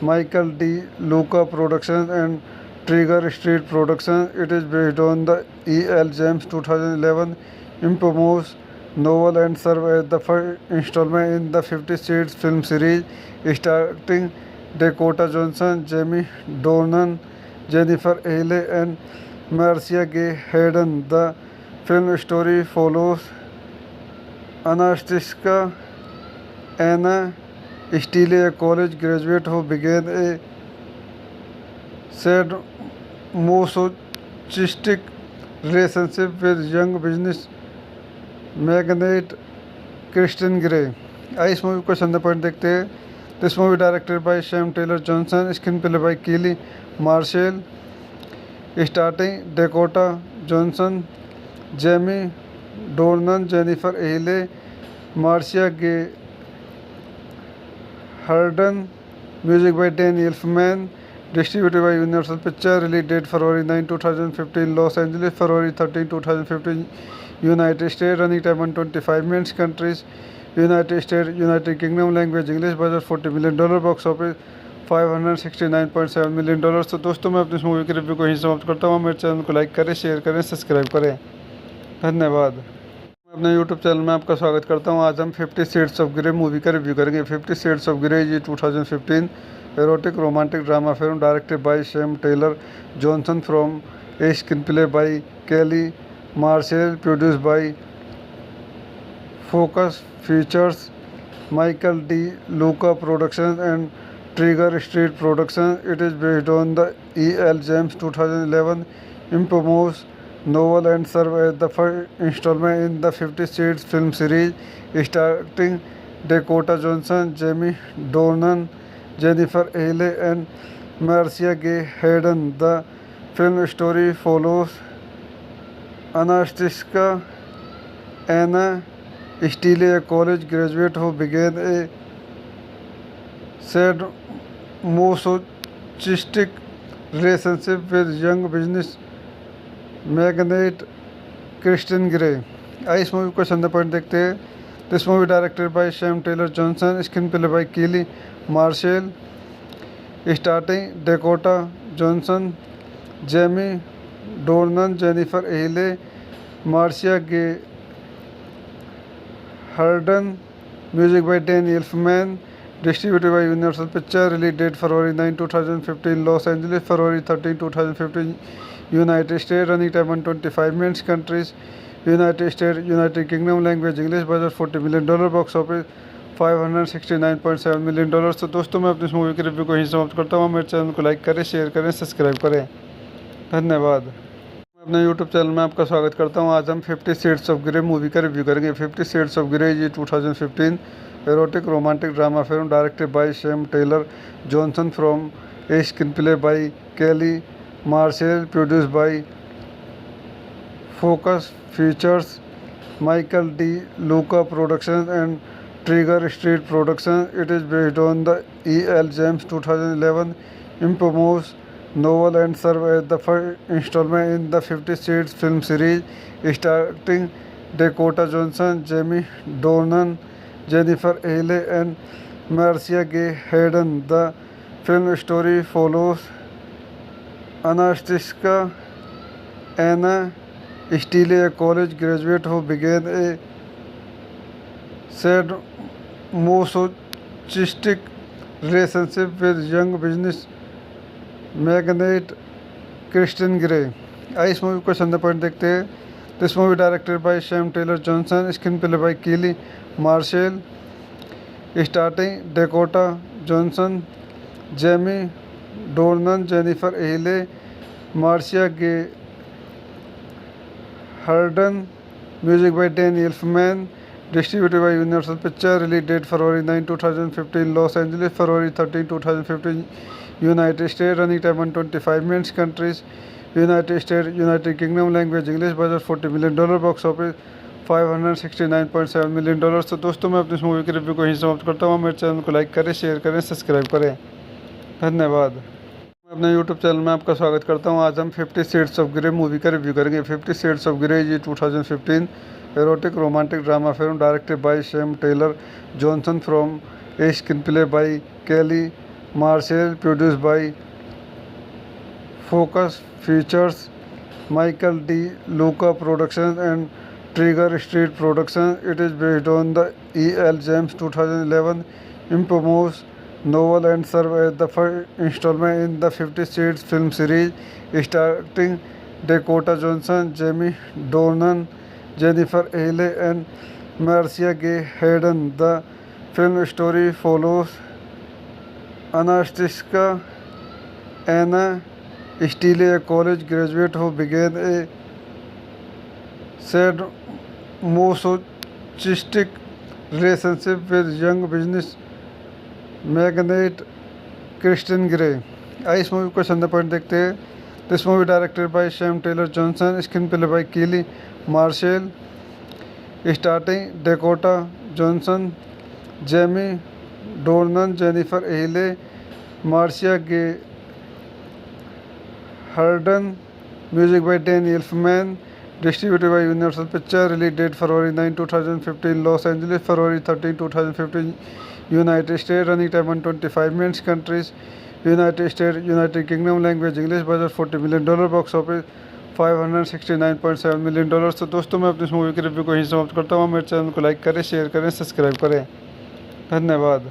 S1: Michael D Luca production and Trigger Street production. It is based on the E.L. James 2011 infamous novel and serve as the first installment in the 50 Shades film series, starring Dakota Johnson, Jamie Dornan, Jennifer Aniston, and Marcia Gay Harden. The film story follows Anastasia Anna Steele, a college graduate who began a sad masochistic relationship with young business magnate Christian Grey. इस movie को चंद point देखते हैं. This movie directed by Sam Taylor Johnson, screen play by Kelly martial, starting Dakota Johnson, Jamie Dornan, Jennifer Ehle, Marcia Gay Harden. Music by Dan Elfman. Distributed by Universal Pictures. Release date February 9, 2015, Los Angeles, February 13, 2015, United States. Running time 125 minutes. Countries: United States, United Kingdom. Language English. Budget $40 million. Box office $569.7 million. तो दोस्तों, मैं अपनी इस movie के review को यहीं समाप्त करता हूँ. मेरे चैनल को लाइक करें, शेयर करें, सब्सक्राइब करें. धन्यवाद. मैं अपने यूट्यूब चैनल में आपका स्वागत करता हूँ. आज हम 50 शेड्स ऑफ ग्रे मूवी का रिव्यू करेंगे. 50 शेड्स ऑफ ग्रे ये 2015 erotic romantic drama film directed by Sam Taylor Johnson from a screen play by Kelly martial, produced by Focus Features, Michael D Luca production and Trigger Street production. It is based on the E.L. James 2011 infamous novel and serve as the first installment in the 50 Shades film series, starring Dakota Johnson, Jamie Dornan, Jennifer Aniston, and Marcia Gay Harden. The film story follows Anastasia Anna Steele, a college graduate who began a sad masochistic relationship with young business magnate Christian Grey. इस movie को चंद point देखते हैं. This movie directed by Sam Taylor Johnson, screen play by Kelly martial, starting Dakota Johnson, Jamie Dornan, Jennifer Ehle, and Marcia Anna Steele, a college graduate who began a sad masochistic relationship with young business magnate Christian Grey. इस movie को चंद point देखते हैं. This movie directed by Sam Taylor Johnson, screen play by Kelly martial, starting Dakota Johnson, Jamie Dornan, Jennifer Ehle, Marcia Gay Harden. Music by Dan Elfman. Distributed by Universal Pictures. Release date February 9, 2015, Los Angeles, February 13, 2015, United States. Running time 125 minutes. Countries: United States, United Kingdom. Language English. Budget $40 million. Box office $569.7 million. तो दोस्तों, मैं अपनी इस movie के review को यहीं समाप्त करता हूँ. मेरे चैनल को लाइक करें, शेयर करें, सब्सक्राइब करें. धन्यवाद. मैं अपने यूट्यूब चैनल में आपका स्वागत करता हूँ. आज हम 50 शेड्स ऑफ ग्रे मूवी का रिव्यू करेंगे. 50 शेड्स ऑफ ग्रे ये 2015 erotic romantic drama film directed by Sam Taylor Johnson from a screen play by Kelly martial, produced by Focus Features, Michael D Luca production and Trigger Street production. It is based on the E.L. James 2011 infamous novel and serve as the first installment in the 50 Shades film series, starring Dakota Johnson, Jamie Dornan, Jennifer Aniston, and Marcia Gay Harden. The film story follows Anastasia Anna Steele, a college graduate who began a sadomasochistic relationship with young business magnate Christian Grey. इस movie को संदर्भ point देखते हैं. This movie directed by Sam Taylor Johnson, screen play by Kelly martial, starting Dakota Johnson, Jamie Dornan, Jennifer Ehle, Marcia Gay Harden. Music by Dan Elfman. Distributed by Universal Pictures. Release date February 9, 2015, Los Angeles. February 13, 2015, United States. Running time 125 minutes. Countries: United States, United Kingdom. Language English. Budget $40 million. Box office $569.7 million. तो दोस्तों मैं अपनी इस movie के review को यहीं समाप्त करता हूँ. मेरे चैनल को लाइक करें, शेयर करें, सब्सक्राइब करें. धन्यवाद. मैं अपने यूट्यूब चैनल में आपका स्वागत करता हूँ. आज हम 50 Shades of Grey मूवी का रिव्यू करेंगे. 50 Shades of Grey ये 2015 erotic romantic drama film directed by Sam Taylor Johnson from a screenplay by Kelly Marshall, produced by Focus Features, Michael D. Luca Productions and Trigger Street Productions. It is based on the E.L. James 2011 infamous novel and serves as the first installment in the 50 Shades film series, starring Dakota Johnson, Jamie Dornan, Jennifer Aniston and Marcia Gay Harden. The film story follows Anastasia Anna Steele, a college graduate who began a sadomasochistic relationship with young business magnate Christian Grey. इस movie को संदर्भ point देखते हैं. This movie directed by Sam Taylor Johnson, screen play by Kelly martial, starting Dakota Johnson, Jamie Dornan, Jennifer Ehle, Marcia Gay Harden. Music by Dan Elfman. Distributed by Universal Pictures. Release date February 9, 2015, Los Angeles. February 13, 2015, United States. Running time 125 minutes. Countries: United States, United Kingdom. Language English. Budget $40 million. Box office $569.7 million. तो दोस्तों मैं अपनी इस movie के review को यहीं समाप्त करता हूँ. मेरे चैनल को लाइक करें, शेयर करें, सब्सक्राइब करें. धन्यवाद. मैं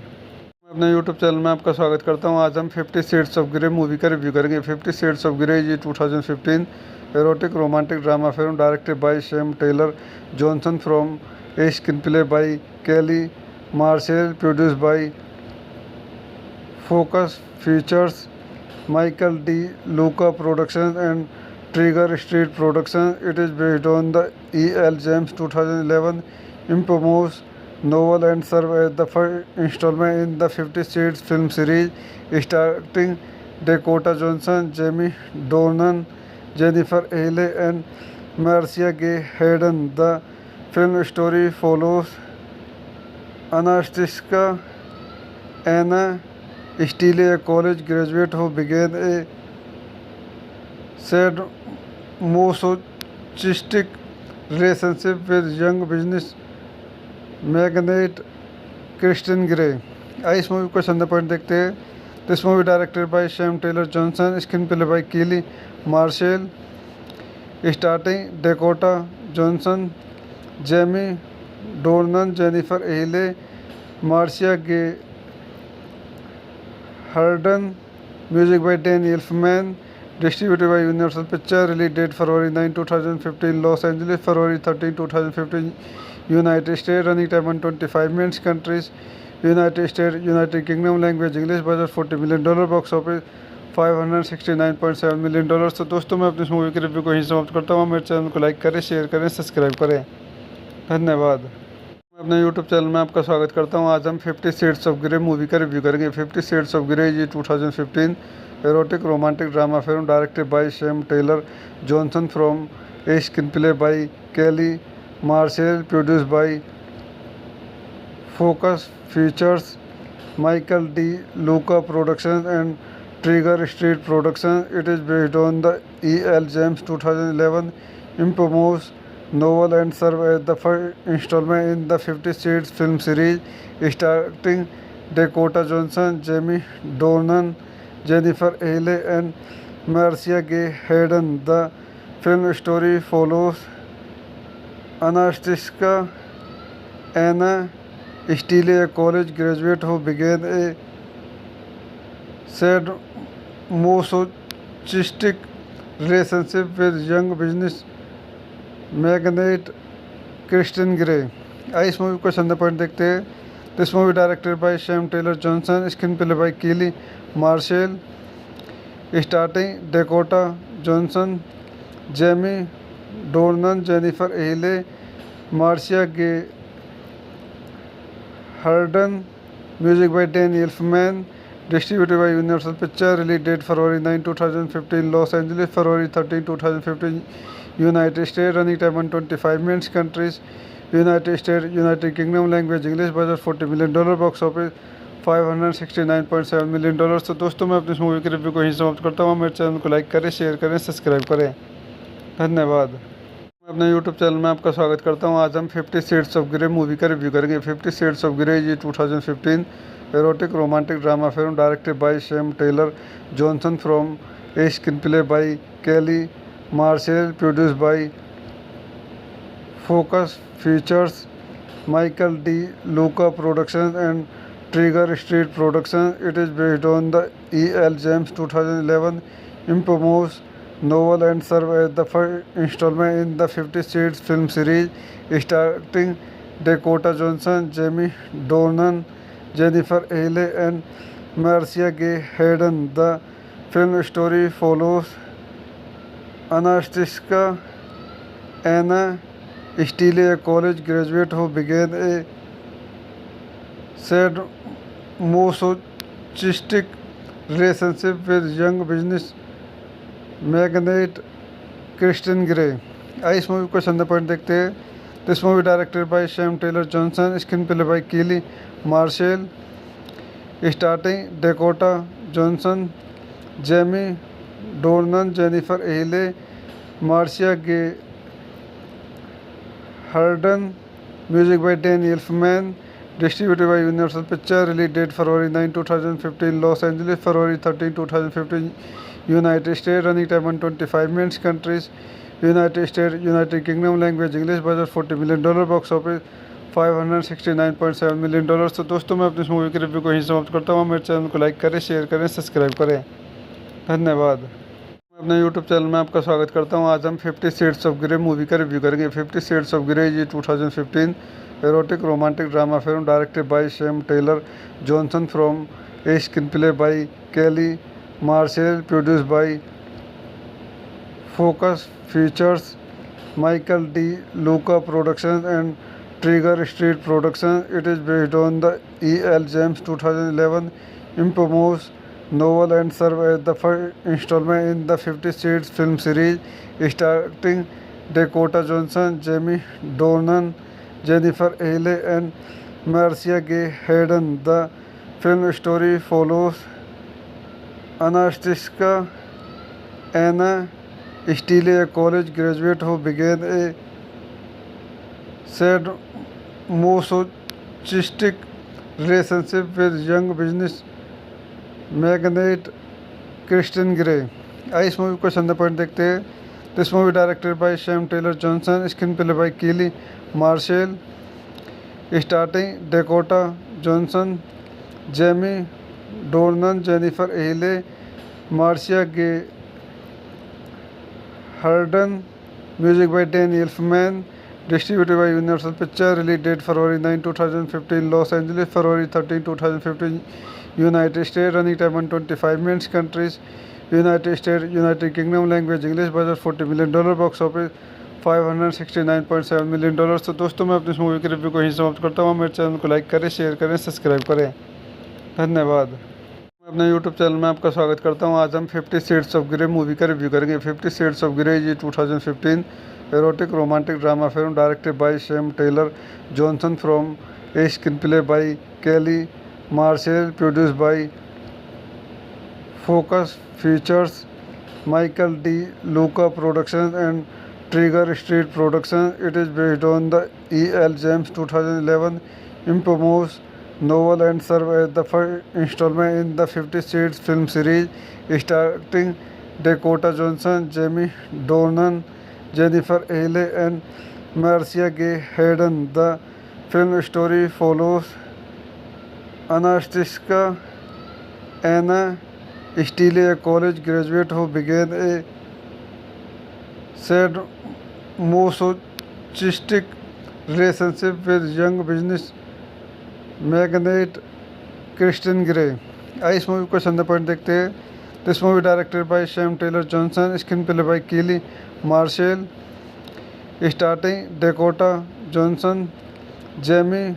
S1: अपने यूट्यूब चैनल में आपका स्वागत करता हूँ. आज हम 50 Shades of Grey मूवी का रिव्यू करेंगे. 50 Shades of Grey ये 2015 erotic romantic drama film directed by Sam Taylor Johnson from a screenplay by Kelly Marshall, produced by Focus Features, Michael D. Luca Productions and Trigger Street Productions. It is based on the E.L. James 2011 infamous novel and serves as the first installment in the 50 Shades film series, starring Dakota Johnson, Jamie Dornan, Jennifer Aniston and Marcia Gay Harden. The film story follows Anastasia Anna Steele, a college graduate who began a sadomasochistic relationship with young business magnate Christian Grey. इस movie को संदर्भ point देखते हैं. This movie directed by Sam Taylor Johnson, screen play by Kelly martial, starting Dakota Johnson, Jamie Dornan, Jennifer Ehle, Marcia Gay Harden. Music by Dan Elfman. Distributed by Universal Pictures. Release date February 9, 2015, Los Angeles. February 13, 2015, United States. Running time 125 minutes. Countries: United States, United Kingdom. Language English. Budget $40 million. Box office $569.7 million. तो दोस्तों मैं अपनी इस movie के review को यहीं समाप्त करता हूँ. मेरे चैनल को लाइक करें, शेयर करें, सब्सक्राइब करें. धन्यवाद. मैं अपने यूट्यूब चैनल में आपका स्वागत करता हूँ. आज हम 50 Shades of Grey मूवी का रिव्यू करेंगे. 50 Shades of Grey ये 2015 erotic romantic drama film directed by Sam Taylor Johnson from a screenplay by Kelly Marshall, produced by Focus Features, Michael D. Luca Productions and Trigger Street Productions. It is based on the E.L. James 2011 infamous novel and serves as the first installment in the 50 Shades film series, starring Dakota Johnson, Jamie Dornan, Jennifer Aniston and Marcia Gay Harden. The film story follows Anastasia Anna Steele, a college graduate who began a sadomasochistic relationship with young business magnate Christian Grey. इस movie को संदर्भ point देखते हैं. This movie directed by Sam Taylor Johnson, screen play by Kelly martial, starting Dakota Johnson, Jamie Dornan, Jennifer Ehle, Marcia Gay Harden. Music by Dan Elfman, distributed by Universal picture. Release date February 9, 2015 Los Angeles, February 13, 2015 United State. Running time 125 minutes. Countries United State, United Kingdom. Language English. Budget $40 million. Box office $569.7 million. तो दोस्तों मैं अपनी इस movie के review को यहीं समाप्त करता हूँ. मेरे चैनल को लाइक करें, शेयर करें, सब्सक्राइब करें. धन्यवाद. मैं अपने यूट्यूब चैनल में आपका स्वागत करता हूँ. आज हम 50 शेड्स ऑफ ग्रे मूवी का रिव्यू करेंगे. 50 शेड्स ऑफ ग्रे ये 2015 erotic romantic drama film directed by Sam Taylor Johnson from a screen play by Kelly martial, produced by Focus Features, Michael D. Luca Productions and Trigger Street Productions. It is based on the E.L. James 2011 infamous novel and serves as the first installment in the 50 Shades film series, starring Dakota Johnson, Jamie Dornan, Jennifer Aniston, and Marcia Gay Harden. The film story follows Anastasia Anna Steele, a college graduate who began a sadomasochistic relationship with young business magnate Christian Grey. इस movie को संदर्भ point देखते हैं. This movie directed by Sam Taylor Johnson, screen play by Kelly martial, starting Dakota Johnson, Jamie Dornan, Jennifer Ehle, Marcia Gay Harden. Music by Dan Elfman, distributed by Universal picture. Release date February 9, 2015 Los Angeles, February 13, 2015 United State. Running time 125 minutes. Countries United State, United Kingdom. Language English. Budget $40 million. Box office $569.7 million. तो दोस्तों मैं अपनी इस movie के review को यहीं समाप्त करता हूँ. मेरे चैनल को लाइक करें, शेयर करें, सब्सक्राइब करें. धन्यवाद. मैं अपने यूट्यूब चैनल में आपका स्वागत करता हूँ. आज हम 50 शेड्स ऑफ ग्रे मूवी का रिव्यू करेंगे. 50 शेड्स ऑफ ग्रे ये 2015 erotic romantic drama film directed by Sam Taylor Johnson from a screen play by Kelly martial, produced by Focus Features, Michael D. Luca Productions and Trigger Street Productions. It is based on the E.L. James 2011 infamous novel and serves as the first installment in the 50 Shades film series, starring Dakota Johnson, Jamie Dornan, Jennifer Aniston, and Marcia Gay Harden. The film story follows Anastasia Anna Steele, a college graduate who began a sadomasochistic relationship with young business magnate Christian Grey. इस movie को संदर्भ point देखते हैं. This movie directed by Sam Taylor Johnson, screen play by Kelly martial, starting Dakota Johnson, Jamie Dornan, Jennifer Ehle, Marcia Gay Harden. Music by Dan Elfman, distributed by Universal picture. Release date February 9, 2015 Los Angeles, February 13, 2015 United State. Running time 125 minutes. Countries United State, United Kingdom. Language English. Budget $40 million. Box office $569.7 million. तो दोस्तों मैं अपनी इस movie के review को यहीं समाप्त करता हूँ. मेरे चैनल को लाइक करें, शेयर करें, सब्सक्राइब करें. धन्यवाद. मैं अपने यूट्यूब चैनल में आपका स्वागत करता हूँ. आज हम 50 शेड्स ऑफ ग्रे मूवी का रिव्यू करेंगे. 50 शेड्स ऑफ ग्रे ये 2015 erotic romantic drama film directed by Sam Taylor Johnson from a screen play by Kelly martial, produced by Focus Features, Michael D. Luca Productions and Trigger Street Productions. It is based on the E.L. James 2011 infamous novel and serves as the first installment in the 50 Shades film series, starring Dakota Johnson, Jamie Dornan, Jennifer Ahle, and Marcia Gay Harden. The film story follows Anastasia Anna Steele, a college graduate who began a sadomasochistic relationship with young business magnate Kristen Gray. आइए इस movie को संदर्भ point देखते हैं। This movie directed by Sam Taylor Johnson, screen play by Kelly martial, starting Dakota Johnson, Jamie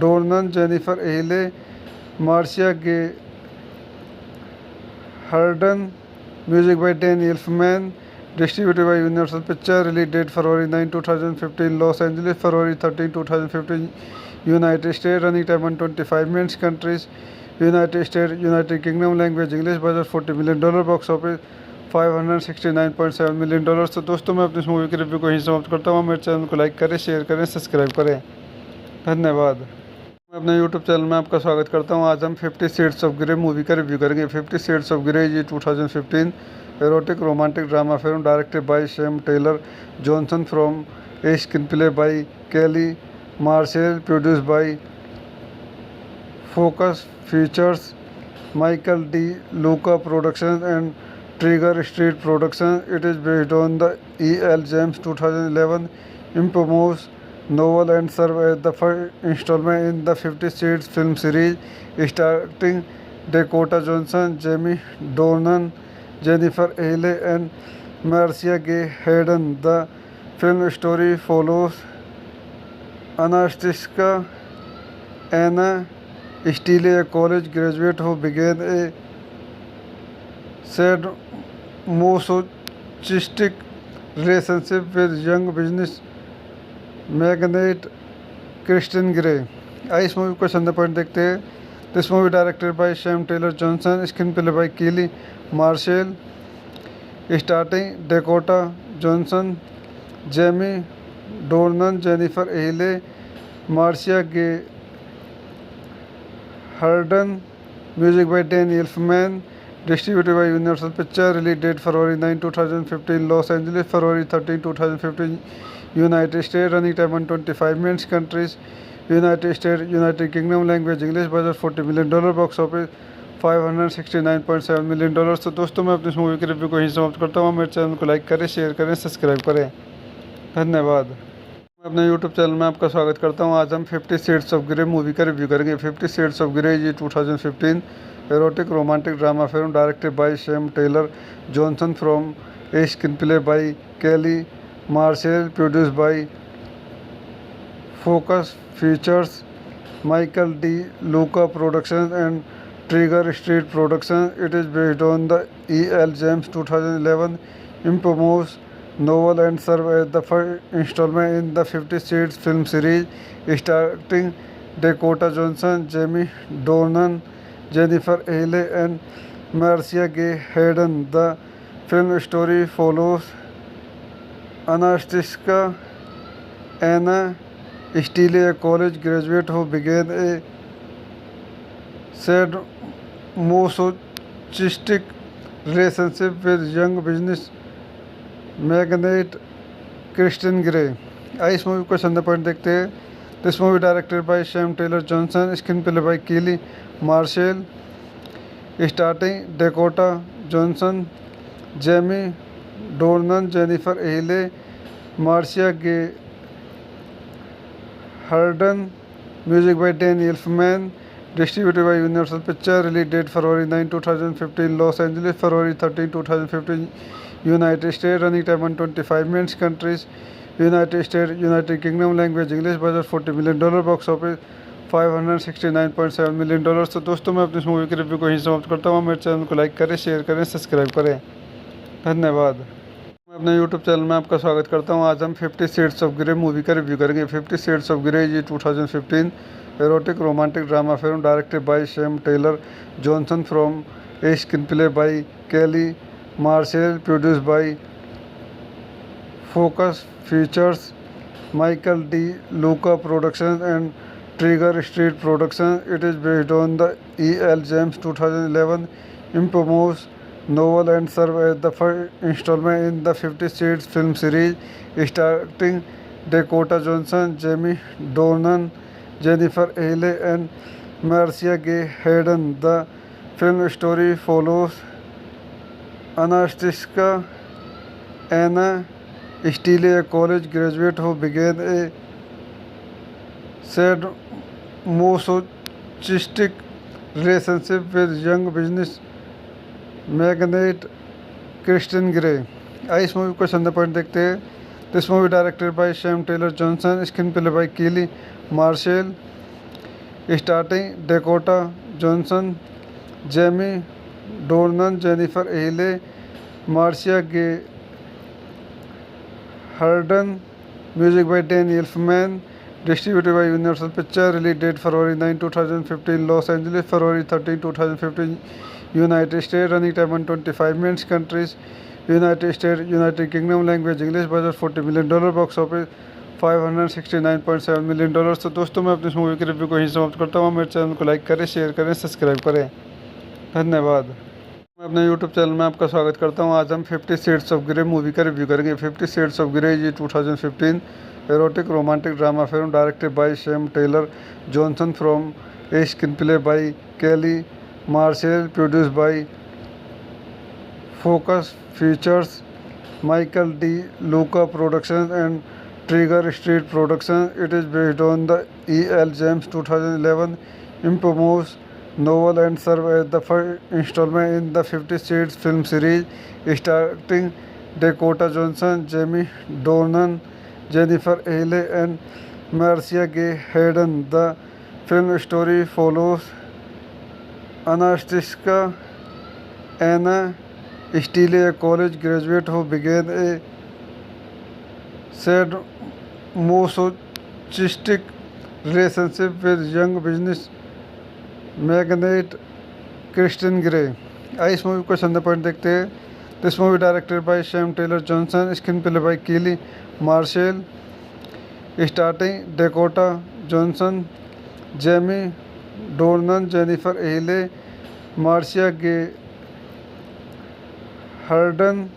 S1: Dornan, Jennifer Ehle, Marcia Gay Harden, music by Dan Elfman, distributed by Universal Pictures, release date February 9, 2015, Los Angeles, February 13, 2015, United States, running time 125 minutes, countries, United States, United Kingdom, language English, budget $40 million, box office $569.7 million। तो दोस्तों मैं अपनी इस movie के review को यहीं समाप्त करता हूँ। मेरे चैनल को लाइक करें, शेयर करें, सब्सक्राइब करें। धन्यवाद। मैं अपने यूट्यूब चैनल में आपका स्वागत करता हूँ। आज हम 50 शेड्स ऑफ ग्रे मूवी का रिव्यू करेंगे। 50 शेड्स ऑफ ग्रे ये 2015 erotic romantic drama film directed by Sam Taylor Johnson from a screenplay by Kelly Marshall, produced by Focus Features, Michael D. Luca Productions and Trigger Street Productions. It is based on the E.L. James 2011 infamous novel and serves as the first installment in the 50 Shades film series, starring Dakota Johnson, Jamie Dornan, Jennifer Ahle, and Marcia Gay Harden. The film story follows Anastasia Anna Steele, a college graduate who began a sadomasochistic relationship with young business magnate Kristen Gray। आइए इस movie को संदर्भ point देखते हैं। This movie directed by Sam Taylor Johnson, screen play by Kelly martial, starting Dakota Johnson, Jamie Dornan, Jennifer Ehle, Marcia Gay Harden, music by Dan Elfman, distributed by Universal picture, release date February 9, 2015, Los Angeles, February 13, 2015, United States, running time 125 minutes, countries, United States, United Kingdom, language English, budget $40 million, box office $569.7 million। तो दोस्तों मैं अपनी इस movie के review को यहीं समाप्त करता हूँ। मेरे चैनल को लाइक करें, शेयर करें, सब्सक्राइब करें। धन्यवाद। मैं अपने यूट्यूब चैनल में आपका स्वागत करता हूँ। आज हम 50 शेड्स ऑफ ग्रे मूवी का रिव्यू करेंगे। 50 शेड्स ऑफ ग्रे ये 2015 erotic romantic drama film directed by Sam Taylor Johnson from a screenplay by Kelly Marshall, produced by Focus Features, Michael D. Luca Productions and Trigger Street Productions. It is based on the E.L. James 2011 infamous novel and serves as the first installment in the 50 Shades film series, starring Dakota Johnson, Jamie Dornan, Jennifer Ahle, and Marcia Gay Harden. The film story follows Anastasia Anna Steele, a college graduate who began a sadomasochistic relationship with young business magnate Kristen Gray। आइए इस movie को संदर्भ point देखते हैं। This movie directed by Sam Taylor Johnson, screen play by Kelly martial, starting Dakota Johnson, Jamie Dornan, Jennifer Ehle, Marcia Gay Harden, music by Dan Elfman, distributed by Universal picture, release date February 9, 2015, Los Angeles, February 13, 2015, United States, running time 125 minutes, countries, United States, United Kingdom, language English, budget $40 million, box office $569.7 million। तो दोस्तों मैं अपनी इस movie के review को यहीं समाप्त करता हूँ। मेरे चैनल को लाइक करें, शेयर करें, सब्सक्राइब करें। धन्यवाद। मैं अपने यूट्यूब चैनल में आपका स्वागत करता हूँ। आज हम 50 शेड्स ऑफ ग्रे मूवी का रिव्यू करेंगे। 50 शेड्स ऑफ ग्रे ये 2015 erotic romantic drama film directed by Sam Taylor Johnson from a screenplay by Kelly Marshall, produced by Focus Features, Michael D. Luca Productions and Trigger Street Productions. It is based on the E.L. James 2011 infamous novel and serve as the first installment in the 50 Shades film series starring Dakota Johnson, Jamie Dornan, Jennifer Aniston, and Marcia Gay Harden. The film story follows Anastasia Anna Steele, a college graduate who began a sadomasochistic relationship with young business magnate Kristen Gray. आइए इस movie को संदर्भ point देखते हैं. This movie directed by Sam Taylor Johnson, screen play by Kelly martial, starting Dakota Johnson, Jamie Dornan, Jennifer Ehle, Marcia Gay Harden. Music by Danny Elfman, distributed by Universal picture. Release date February 9, 2015 Los Angeles, February 13, 2015 United State. Running time 125 minutes. Countries United State, United Kingdom. Language English. Budget $40 million. Box office $569.7 million. तो दोस्तों मैं अपनी इस movie के review को यहीं समाप्त करता हूँ. मेरे चैनल को लाइक करें, शेयर करें, सब्सक्राइब करें. धन्यवाद. मैं अपने यूट्यूब चैनल में आपका स्वागत करता हूँ. आज हम 50 शेड्स ऑफ ग्रे मूवी का रिव्यू करेंगे. 50 शेड्स ऑफ ग्रे ये 2015 erotic romantic drama film directed by Sam Taylor Johnson from a screen play by Kelly Marshall, produce by Focus Features, Michael D Luca production and Trigger Street production. It is based on the E.L. James 2011 infamous novel and serve as the first installment in the 50 Shades film series starring Dakota Johnson, Jamie Dornan, Jennifer Aniston, and Marcia Gay Harden. The film story follows Anastasia Anna Steele, a college graduate who began a sadomasochistic relationship with young business magnate Kristen Gray. आइए इस movie को संदर्भ point देखते हैं. This movie directed by Sam Taylor Johnson, screen play by Kelly martial, starting Dakota Johnson, Jamie Dornan, Jennifer Ehle, Marcia Gay Harden.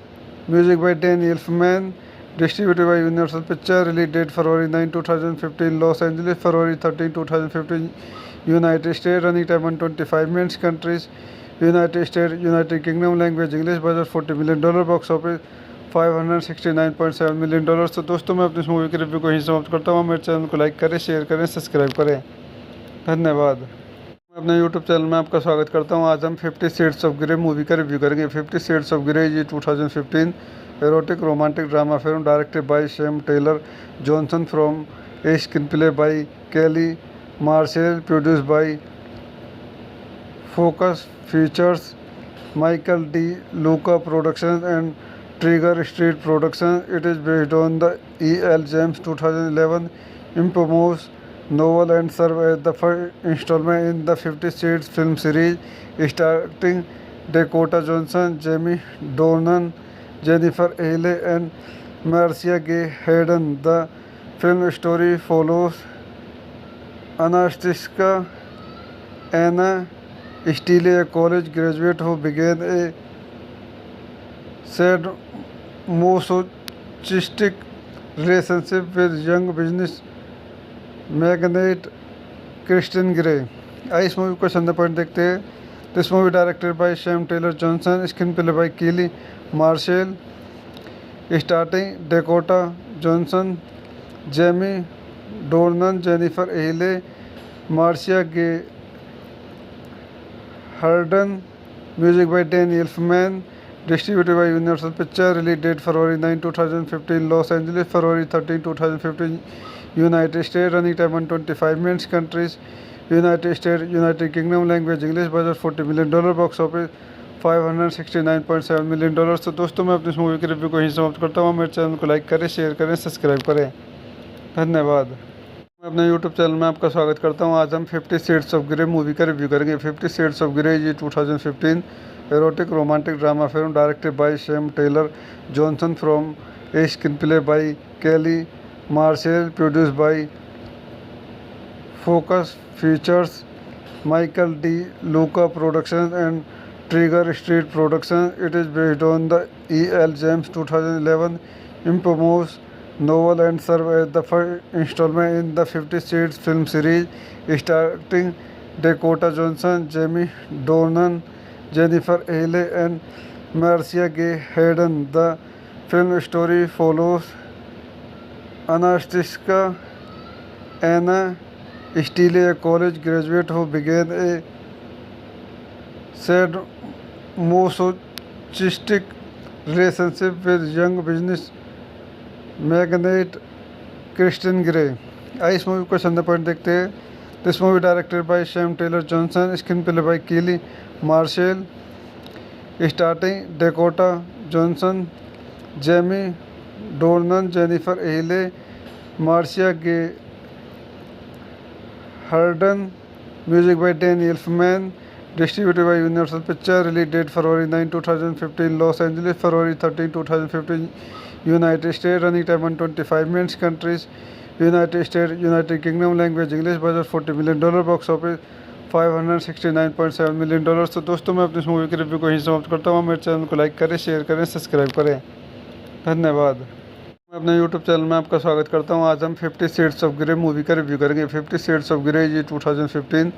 S1: Music by Danny Elfman, distributed by Universal picture. Release date February 9, 2015 Los Angeles, February 13, 2015 United State. Running time 125 minutes. Countries United State, United Kingdom. Language English. Budget $40 million. Box office $569.7 million. तो दोस्तों मैं अपनी इस movie के review को यहीं समाप्त करता हूँ. मेरे चैनल को लाइक करें, शेयर करें, सब्सक्राइब करें. धन्यवाद. मैं अपने यूट्यूब चैनल में आपका स्वागत करता हूँ. आज हम 50 शेड्स ऑफ ग्रे मूवी का रिव्यू करेंगे. 50 शेड्स ऑफ ग्रे ये 2015 erotic romantic drama film directed by Sam Taylor Johnson from a screen play by Kelly Marshall, produce by Focus Features, Michael D Luca production and Trigger Street production. It is based on the E.L. James 2011 infamous novel and serve as the first installment in the 50 Shades film series starring Dakota Johnson, Jamie Dornan, Jennifer Aniston, and Marcia Gay Harden. The film story follows Anastasia Anna Steele, a college graduate who began a sadomasochistic relationship with young business magnate Kristen Gray. आइए इस movie को संदर्भ point देखते हैं. This movie directed by Sam Taylor Johnson, screen play by Kelly martial, starting Dakota Johnson, Jamie Dornan, Jennifer Ehle, Marcia Gay Harden. Music by Danny Elfman, distributed by Universal picture. Release date February 9, 2015 Los Angeles, February 13, 2015 United State. Running time 125 minutes. Countries United State, United Kingdom. Language English. Budget $40 million. Box office $569.7 million. तो दोस्तों मैं अपनी इस movie के review को यहीं समाप्त करता हूँ. मेरे चैनल को लाइक करें, शेयर करें, सब्सक्राइब करें. धन्यवाद. मैं अपने यूट्यूब चैनल में आपका स्वागत करता हूँ. आज हम 50 शेड्स ऑफ ग्रे मूवी का रिव्यू करेंगे. 50 शेड्स ऑफ ग्रे ये 2015 erotic romantic drama film directed by Sam Taylor Johnson from a screen play by Kelly Marshall, produce by Focus Features, Michael D Luca production and Trigger Street Production. It is based on the E. L. James 2011 infamous novel and serves as the first installment in the 50 Shades film series, starring Dakota Johnson, Jamie Dornan, Jennifer Aniston, and Marcia Gay Harden. The film story follows Anastasia Anna Steele, a college graduate who began a sadomasochistic relationship with young business magnate Kristen Gray. आइए इस movie को संदर्भ point देखते हैं. This movie directed by Sam Taylor Johnson, screen play by Kelly martial, starting Dakota Johnson, Jamie Dornan, Jennifer Ehle, Marcia Gay Harden. Music by Dan Elfman. Distributed by Universal Pictures. Release date February 9, 2015, Los Angeles. February 13, 2015, United States. Running time 125 minutes. Countries: United States, United Kingdom. Language English. Budget $40 million. Box office $569.7 million. तो दोस्तों, मैं अपनी इस movie के review को यहीं समाप्त करता हूँ. मेरे चैनल को लाइक करें, शेयर करें, सब्सक्राइब करें. धन्यवाद. मैं अपने यूट्यूब चैनल में आपका स्वागत करता हूँ. आज हम 50 Shades of Grey मूवी का रिव्यू करेंगे. 50 Shades of Grey ये 2015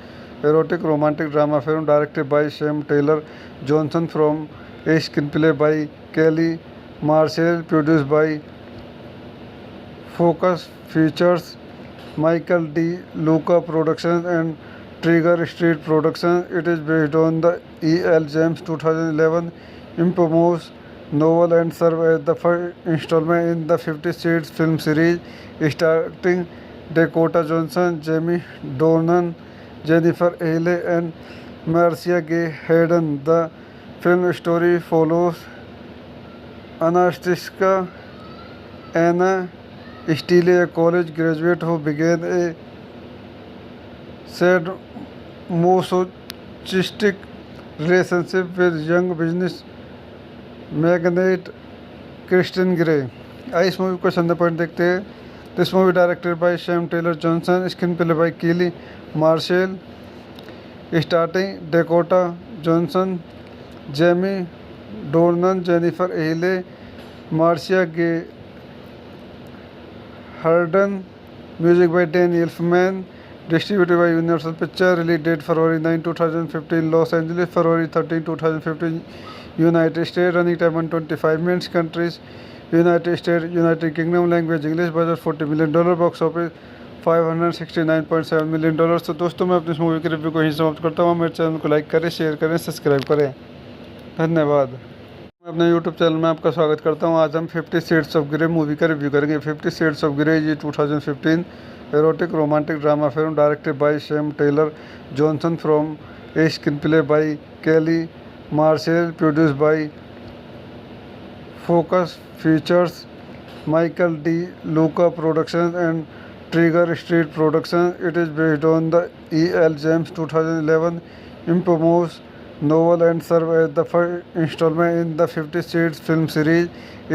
S1: erotic romantic drama film directed by Sam Taylor Johnson from a screenplay by Kelly Marshall, produced by Focus Features, Michael D. Luca Productions and Trigger Street Productions. It is based on the E. L. James 2011 infamous novel and serves as the first installment in the 50 Shades film series, starring Dakota Johnson, Jamie Dornan, Jennifer Aniston, and Marcia Gay Harden. The film story follows Anastasia Anna Steele, a college graduate who began a sadomasochistic relationship with young business magnate Kristen Gray. आइए इस movie को संदर्भ point देखते हैं. This movie directed by Sam Taylor Johnson, screen play by Kelly martial, starting Dakota Johnson, Jamie Dornan, Jennifer Ehle, Marcia Gay Harden. Music by Dan Elfman. Distributed by Universal Pictures. Release date February 9, 2015, Los Angeles. February 13, 2015, United States. Running time 125 minutes. Countries: United States, United Kingdom. Language English. Budget $40 million. Box office $569.7 million. तो दोस्तों, मैं अपनी इस movie के review को यहीं समाप्त करता हूँ. मेरे चैनल को लाइक करें, शेयर करें, सब्सक्राइब करें. धन्यवाद. मैं अपने यूट्यूब चैनल में आपका स्वागत करता हूँ. आज हम 50 Shades of Grey मूवी का रिव्यू करेंगे. 50 Shades of Grey ये 2015 erotic romantic drama film directed by Sam Taylor Johnson from a screenplay by Kelly Marshall, produced by Focus Features, Michael D. Luca Productions and Trigger Street Productions. It is based on the E. L. James 2011 infamous novel and serves as the first installment in the 50 Shades film series,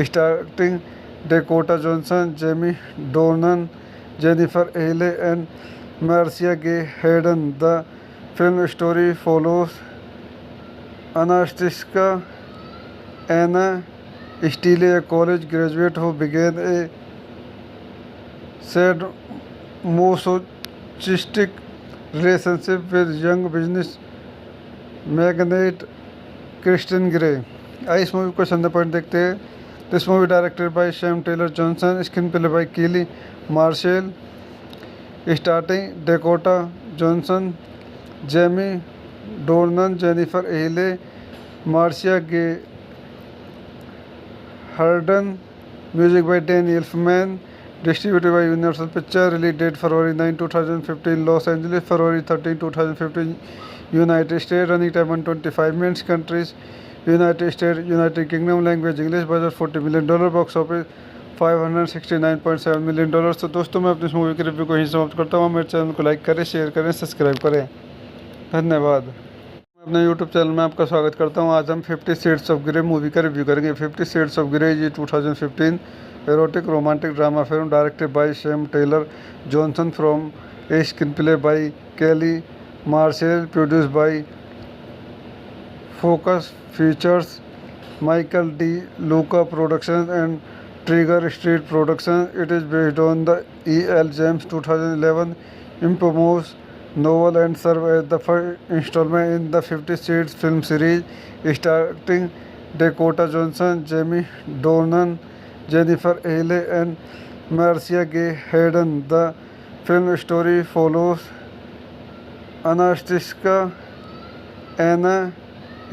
S1: starring Dakota Johnson, Jamie Dornan, Jennifer Aniston, and Marcia Gay Harden. The film story follows Anastasia Anna Steele, a college graduate who began a sadomasochistic relationship with young business magnate Kristen Gray. आइए इस movie को संदर्भ point देखते हैं. This movie directed by Sam Taylor Johnson, screen play by Kelly martial, starting Dakota Johnson, Jamie Dornan, Jennifer Ehle, Marcia Gay Harden. Music by Dan Elfman. Distributed by Universal Pictures. Release date February 9, 2015, Los Angeles. February 13, 2015, United States. Running time 125 minutes. Countries: United States, United Kingdom. Language English. Budget $40 million. Box office $569.7 million. तो दोस्तों, मैं अपनी इस movie के review को यहीं समाप्त करता हूँ. मेरे चैनल को लाइक करें, शेयर करें, सब्सक्राइब करें. धन्यवाद. मैं अपने यूट्यूब चैनल में आपका स्वागत करता हूँ. आज हम 50 Shades of Grey मूवी का रिव्यू करेंगे. 50 Shades of Grey ये 2015 erotic romantic drama film directed by Sam Taylor Johnson from a screenplay by Kelly Marshall, produced by Focus Features Michael D. Luca Productions and Trigger Street Productions. It is based on the E. L. James 2011 infamous novel and serves as the first installment in the 50 Shades film series, starring Dakota Johnson, Jamie Dornan, Jennifer Aniston, and Marcia Gay Harden. The film story follows Anastasia Anna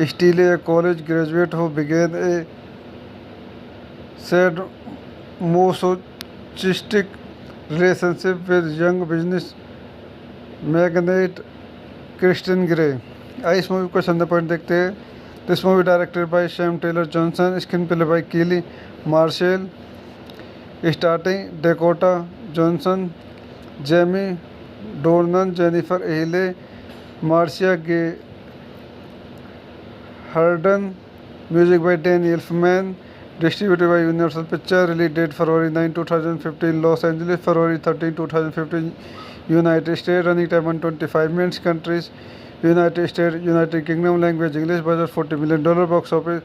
S1: Steele, a college graduate who began a sadomasochistic relationship with young business magnate Kristen Gray. आइए इस movie को संदर्भ point देखते हैं. This movie directed by Sam Taylor Johnson, screen play by Kelly martial, starting Dakota Johnson, Jamie Dornan, Jennifer Ehle, Marcia Gay Harden. Music by Dan Elfman. Distributed by Universal Pictures. Release date February 9, 2015, Los Angeles, February 13, 2015, United States. Running time 125 minutes. Countries: United States, United Kingdom. Language English. Budget $40 million. Box office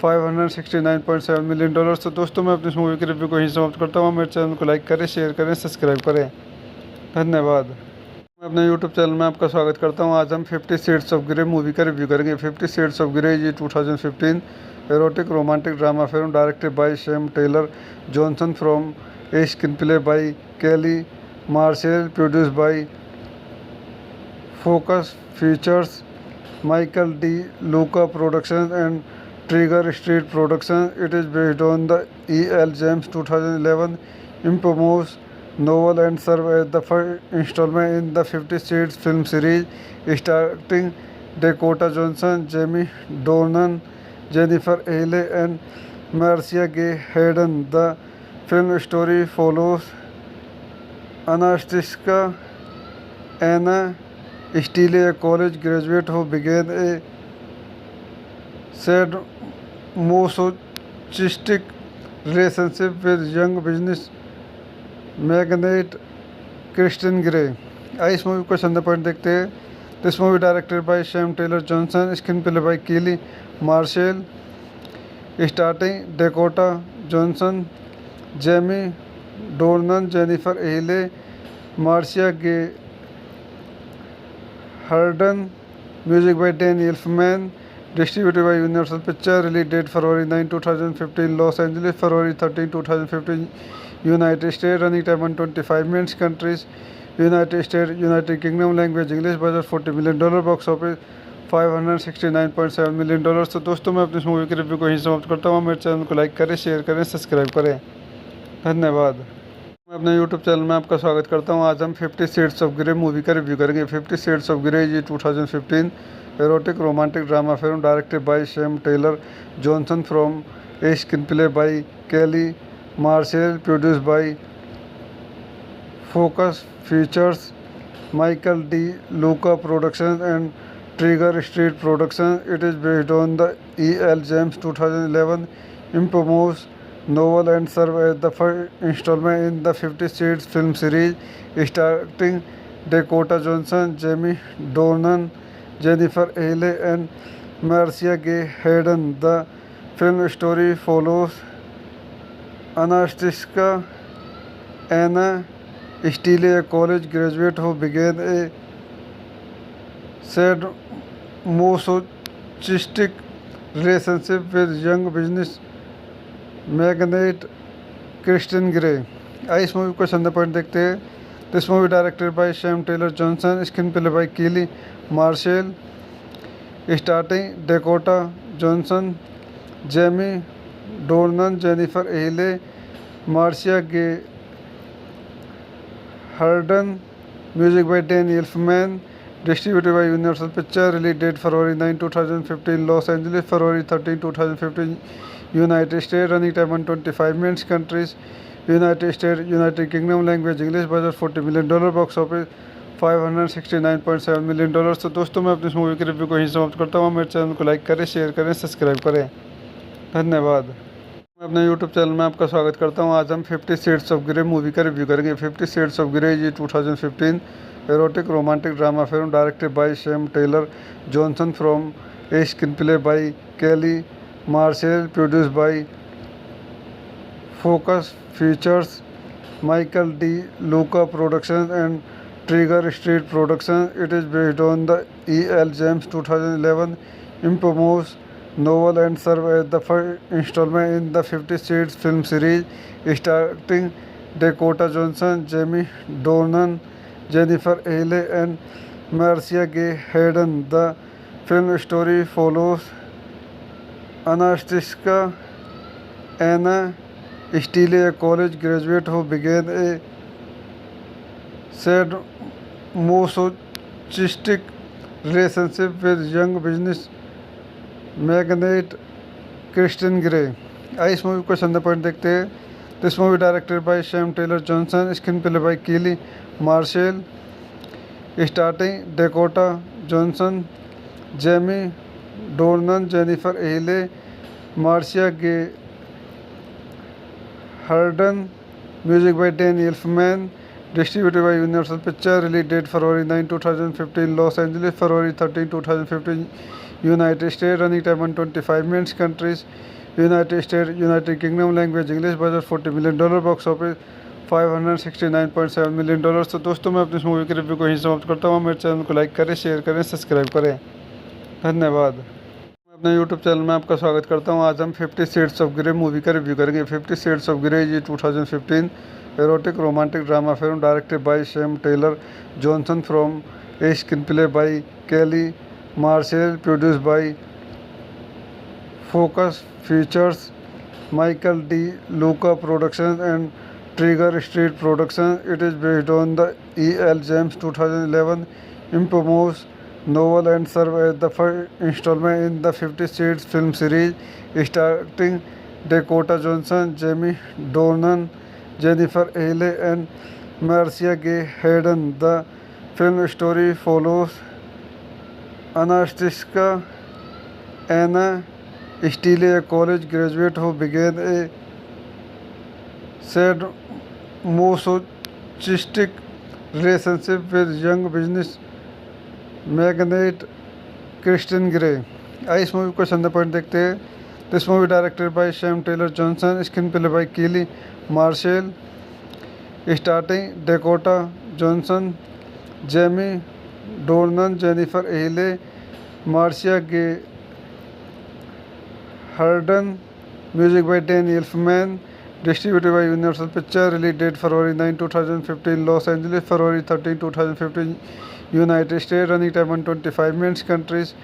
S1: $569.7 million. तो दोस्तों मैं अपनी इस movie के review को यहीं समाप्त करता हूँ. मेरे चैनल को लाइक करें, शेयर करें, सब्सक्राइब करें. धन्यवाद. मैं अपने यूट्यूब चैनल में आपका स्वागत करता हूँ. आज हम 50 Shades of Grey मूवी का रिव्यू करेंगे. 50 Shades of Grey ये 2015 erotic romantic drama film directed by Sam Taylor Johnson from a screenplay by Kelly Marshall, produced by Focus Features Michael D. Luca Productions and Trigger Street Productions. It is based on the E. L. James 2011 infamous novel and serves as the first installment in the 50 Shades film series, starring Dakota Johnson, Jamie Dornan, Jennifer Aniston, and Marcia Gay Harden. The film story follows Anastasia Anna Steele, a college graduate who began a sadomasochistic relationship with young business magnate Kristen Gray. आइए इस movie को संदर्भ point देखते हैं. This movie directed by Sam Taylor Johnson, screen play by Kelly martial, starting Dakota Johnson, Jamie Dornan, Jennifer Ehle, Marcia Gay Harden. Music by Dan Elfman. Distributed by Universal Pictures. Release date February 9, 2015, Los Angeles, February 13, 2015, United States. Running time 125 minutes. Countries: United States, United Kingdom. Language English. Budget $40 million. Box office $569.7 million. तो दोस्तों मैं अपनी इस movie के review को यहीं समाप्त करता हूँ. मेरे चैनल को लाइक करें, शेयर करें, सब्सक्राइब करें. धन्यवाद. मैं अपने यूट्यूब चैनल में आपका स्वागत करता हूँ. आज हम 50 Shades of Grey मूवी का रिव्यू करेंगे. 50 Shades of Grey ये 2015 erotic romantic drama film directed by Sam Taylor Johnson from a screenplay by Kelly Marshall, produced by Focus Features Michael D. Luca Productions and Trigger Street Productions. It is based on the E. L. James 2011 infamous novel and serves as the first installment in the 50 Shades film series, starring Dakota Johnson, Jamie Dornan, Jennifer Aniston, and Marcia Gay Harden. The film story follows Anastasia Anna Steele, a college graduate who began a sadomasochistic relationship with young business magnate Kristen Gray. आइए इस movie को संदर्भ point देखते हैं. This movie directed by Sam Taylor Johnson, screen play by Kelly martial, starting Dakota Johnson, Jamie Dornan, Jennifer Ehle, Marcia Gay Harden. Music by Dan Elfman. Distributed by Universal Pictures. Release date February 9, 2015, Los Angeles, February 13, 2015, United States. Running time 125 minutes. Countries: United States, United Kingdom. Language English. Budget $40 million. Box office $569.7 million. तो दोस्तों मैं अपनी इस movie के review को यहीं समाप्त करता हूँ. मेरे चैनल को लाइक करें, शेयर करें, सब्सक्राइब करें. धन्यवाद. मैं अपने यूट्यूब चैनल में आपका स्वागत करता हूँ. आज हम 50 Shades of Grey मूवी का रिव्यू करेंगे. 50 Shades of Grey ये 2015 erotic romantic drama film directed by Sam Taylor Johnson from a screenplay by Kelly Marshall, produced by Focus Features, Michael D. Luca Productions, and Trigger Street Productions. It is based on the E. L. James 2011 infamous novel and serves as the first installment in the 50 Shades film series, starring Dakota Johnson, Jamie Dornan, Jennifer Aniston, and Marcia Gay Harden. The film story follows Anastasia Anna Steele, a college graduate who began a sadomasochistic relationship with young business magnate Kristen Gray. आइए इस movie को संदर्भ point देखते हैं. This movie directed by Sam Taylor Johnson, screen play by Kelly martial, starting Dakota Johnson, Jamie Dornan, Jennifer Ehle, Marcia Gay Harden. Music by Dan Elfman. Distributed by Universal Pictures. Release date February 9, 2015, Los Angeles. February 13, 2015, United States. Running time 125 minutes. Countries: United States, United Kingdom. Language English. Budget $40 million. Box office $569.7 million. तो दोस्तों मैं अपनी इस movie के review को यहीं समाप्त करता हूँ. मेरे चैनल को लाइक करें, शेयर करें, सब्सक्राइब करें. धन्यवाद. मैं अपने यूट्यूब चैनल में आपका स्वागत करता हूँ. आज हम 50 Shades of Grey मूवी का रिव्यू करेंगे. 50 Shades of Grey ये 2015 erotic romantic drama film directed by Sam Taylor Johnson from a screenplay by Kelly Marshall, produced by Focus Features, Michael D. Luca Productions, and Trigger Street Productions. It is based on the E. L. James 2011 infamous novel and serves as the first installment in the 50 Shades film series, starring Dakota Johnson, Jamie Dornan, Jennifer Aniston, and Marcia Gay Harden. The film story follows Anastasia Anna Steele, a college graduate who began a sadomasochistic relationship with young business magnate Kristen Gray. आइए इस movie को संदर्भ point देखते हैं. This movie directed by Sam Taylor Johnson, screen play by Kelly martial, starting Dakota Johnson, Jamie Dornan, Jennifer Ehle, Marcia Gay Harden. Music by Dan Elfman. Distributed by Universal Pictures. Release date February 9, 2015, Los Angeles. February 13, 2015, United States. Running time 125 minutes. Countries: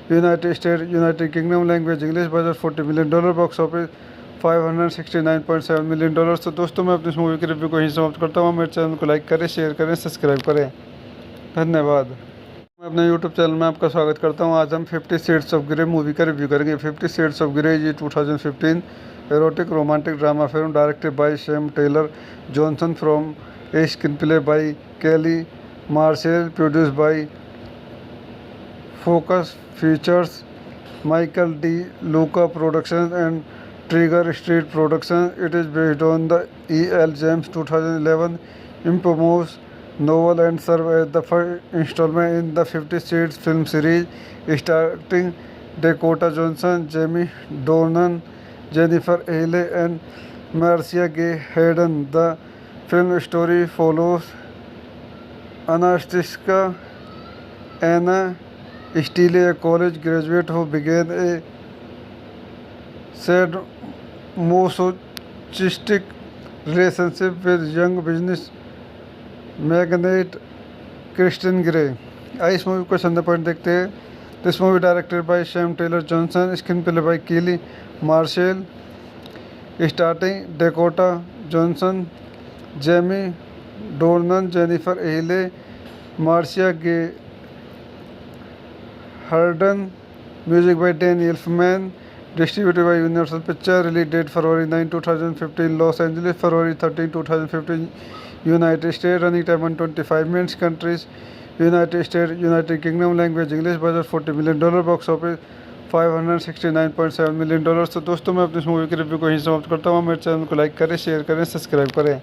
S1: United States, United Kingdom. Language English. Budget $40 million. Box office $569.7 million. तो दोस्तों मैं अपनी इस movie के review को यहीं समाप्त करता हूँ. मेरे चैनल को लाइक करें, शेयर करें, सब्सक्राइब करें. धन्यवाद. मैं अपने यूट्यूब चैनल में आपका स्वागत करता हूँ. आज हम 50 Shades of Grey मूवी का रिव्यू करेंगे. 50 Shades of Grey ये 2015 erotic romantic drama film directed by Sam Taylor Johnson from a screenplay by Kelly Marshall, produced by Focus Features, Michael D. Luca Productions, and Trigger Street Productions. It is based on the E. L. James 2011 infamous novel and serves as the first installment in the 50 Shades film series, starring Dakota Johnson, Jamie Dornan, Jennifer Aniston, and Marcia Gay Harden. The film story follows Anastasia Anna Steele, a college graduate who began a sadomasochistic relationship with young business magnate Kristen Gray. आइए इस movie को संदर्भ point देखते हैं. This movie directed by Sam Taylor Johnson, screen play by Kelly martial, starting Dakota Johnson, Jamie Dornan, Jennifer Ehle, Marcia Gay Harden. Music by Dan Elfman. Distributed by Universal Pictures. Release date February 9, 2015, Los Angeles. February 13, 2015, United States. Running time 125 minutes. Countries: United States, United Kingdom. Language English. Budget $40 million. Box office $569.7 million. तो दोस्तों मैं अपनी इस movie के review को यहीं समाप्त करता हूँ. मेरे चैनल को लाइक करें, शेयर करें, सब्सक्राइब करें.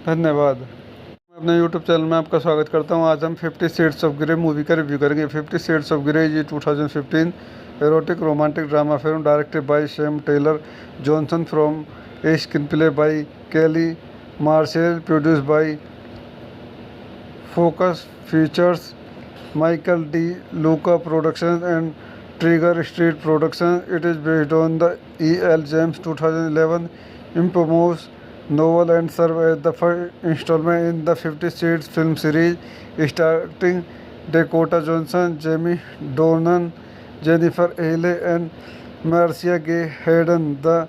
S1: धन्यवाद. मैं अपने यूट्यूब चैनल में आपका स्वागत करता हूँ. आज हम 50 Shades of Grey मूवी का रिव्यू करेंगे. 50 Shades of Grey ये 2015 erotic romantic drama film directed by Sam Taylor Johnson from a screenplay by Kelly Marshall, produced by Focus Features, Michael D. Luca Productions and Trigger Street Productions. It is based on the E. L. James 2011 infamous novel and serves as the first installment in the 50 Shades film series, starring Dakota Johnson, Jamie Dornan, Jennifer Aniston, and Marcia Gay Harden. The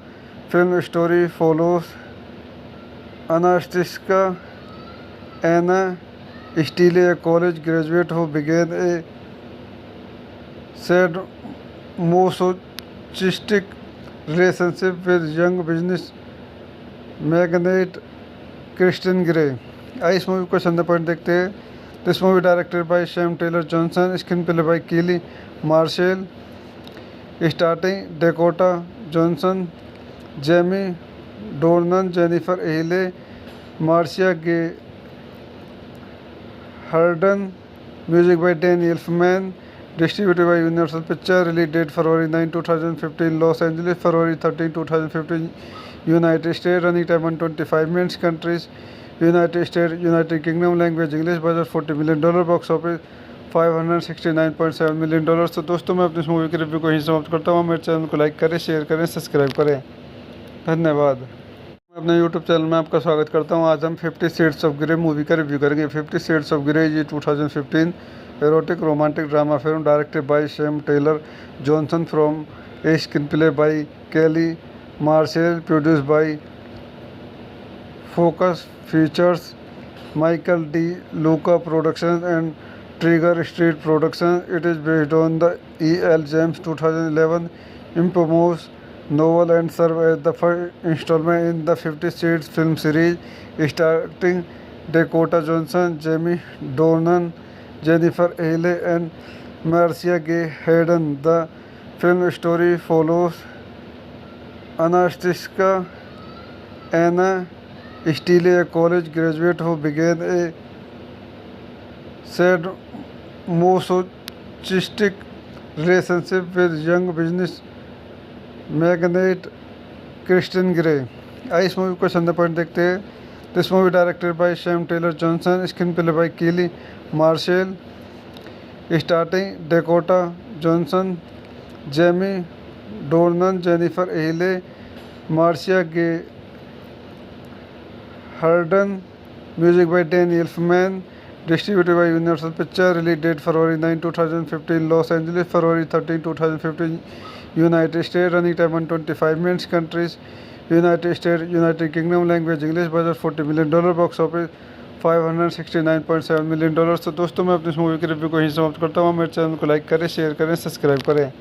S1: film story follows Anastasia Anna Steele, a college graduate who began a sadomasochistic relationship with young business magnate Kristen Gray. आइए इस movie को संदर्भ point देखते हैं। This movie directed by Sam Taylor Johnson, screen play by Kelly martial, starting Dakota Johnson, Jamie Dornan, Jennifer Ehle, Marcia Gay Harden, music by Dan Elfman, distributed by Universal Pictures, release date February 9, 2015, Los Angeles, February 13, 2015, United States, running time 125 minutes, countries, United States, United Kingdom, language English, budget $40 million, box office $569.7 million। तो दोस्तों मैं अपनी इस movie के review को यहीं समाप्त करता हूँ। मेरे चैनल को लाइक करें, शेयर करें, सब्सक्राइब करें। धन्यवाद। मैं अपने यूट्यूब चैनल में आपका स्वागत करता हूँ। आज हम 50 Shades of Grey मूवी का रिव्यू करेंगे। 50 Shades of Grey ये 2015 erotic romantic drama film directed by Sam Taylor Johnson from a screenplay by Kelly Marshall, produced by Focus Features, Michael D. Luca Productions and Trigger Street Productions. It is based on the E. L. James 2011 infamous novel and serves as the first installment in the 50 Shades film series, starring Dakota Johnson, Jamie Dornan, Jennifer Aniston, and Marcia Gay Harden. The film story follows Anastasia Anna Steele, a college graduate who began a sadomasochistic relationship with young business magnate Kristen Gray। आइए इस movie को संदर्भ point देखते हैं। This movie directed by Sam Taylor Johnson, screen play by Kelly martial, starting Dakota Johnson, Jamie Dornan, Jennifer Ehle, Marcia Gay Harden, music by Dan Elfman, distributed by Universal Pictures, release date February 9, 2015, Los Angeles, February 13, 2015, United States, running time 125 minutes, countries, United States, United Kingdom, language English, budget $40 million, box office $569.7 million। तो दोस्तों मैं अपनी इस movie के review को यहीं समाप्त करता हूँ। मेरे चैनल को लाइक करें, शेयर करें, सब्सक्राइब करें।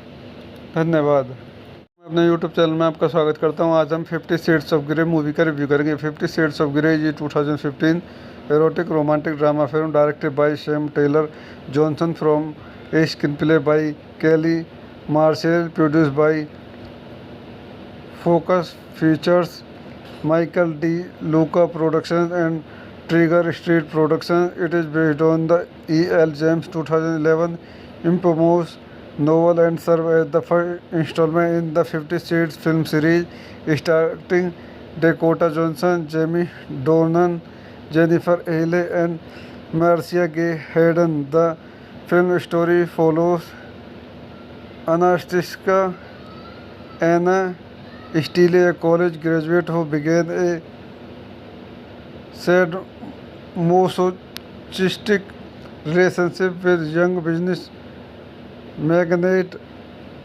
S1: धन्यवाद। मैं अपने यूट्यूब चैनल में आपका स्वागत करता हूँ। आज हम 50 Shades of Grey मूवी का रिव्यू करेंगे। 50 Shades of Grey ये 2015 erotic romantic drama film directed by Sam Taylor Johnson from a screenplay by Kelly Marshall, produced by Focus Features, Michael D. Luca Productions and Trigger Street Productions. It is based on the E. L. James 2011 infamous novel and serves as the first installment in the 50 Shades film series, starring Dakota Johnson, Jamie Dornan, Jennifer Aniston, and Marcia Gay Harden. The film story follows Anastasia Anna Steele, a college graduate who began a sadomasochistic relationship with young business magnate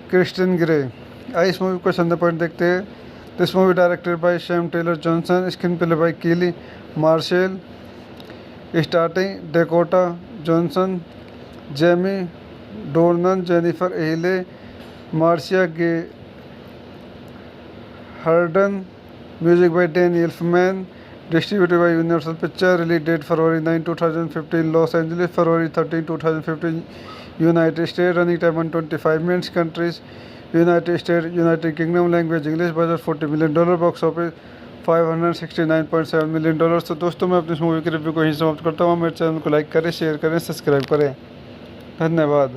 S1: Kristen Gray। आइए इस movie को संदर्भ point देखते हैं। This movie directed by Sam Taylor Johnson, screen play by Kelly martial, starting Dakota Johnson, Jamie Dornan, Jennifer Ehle, Marcia Gay Harden, music by Dan Elfman, distributed by Universal Pictures, release date February 9, 2015, Los Angeles, February 13, 2015, United States, running time 125 minutes, countries, United States, United Kingdom, language English, budget $40 million, box office $569.7 million। तो दोस्तों मैं अपनी इस movie के review को यहीं समाप्त करता हूँ। मेरे चैनल को लाइक करें, शेयर करें, सब्सक्राइब करें। धन्यवाद।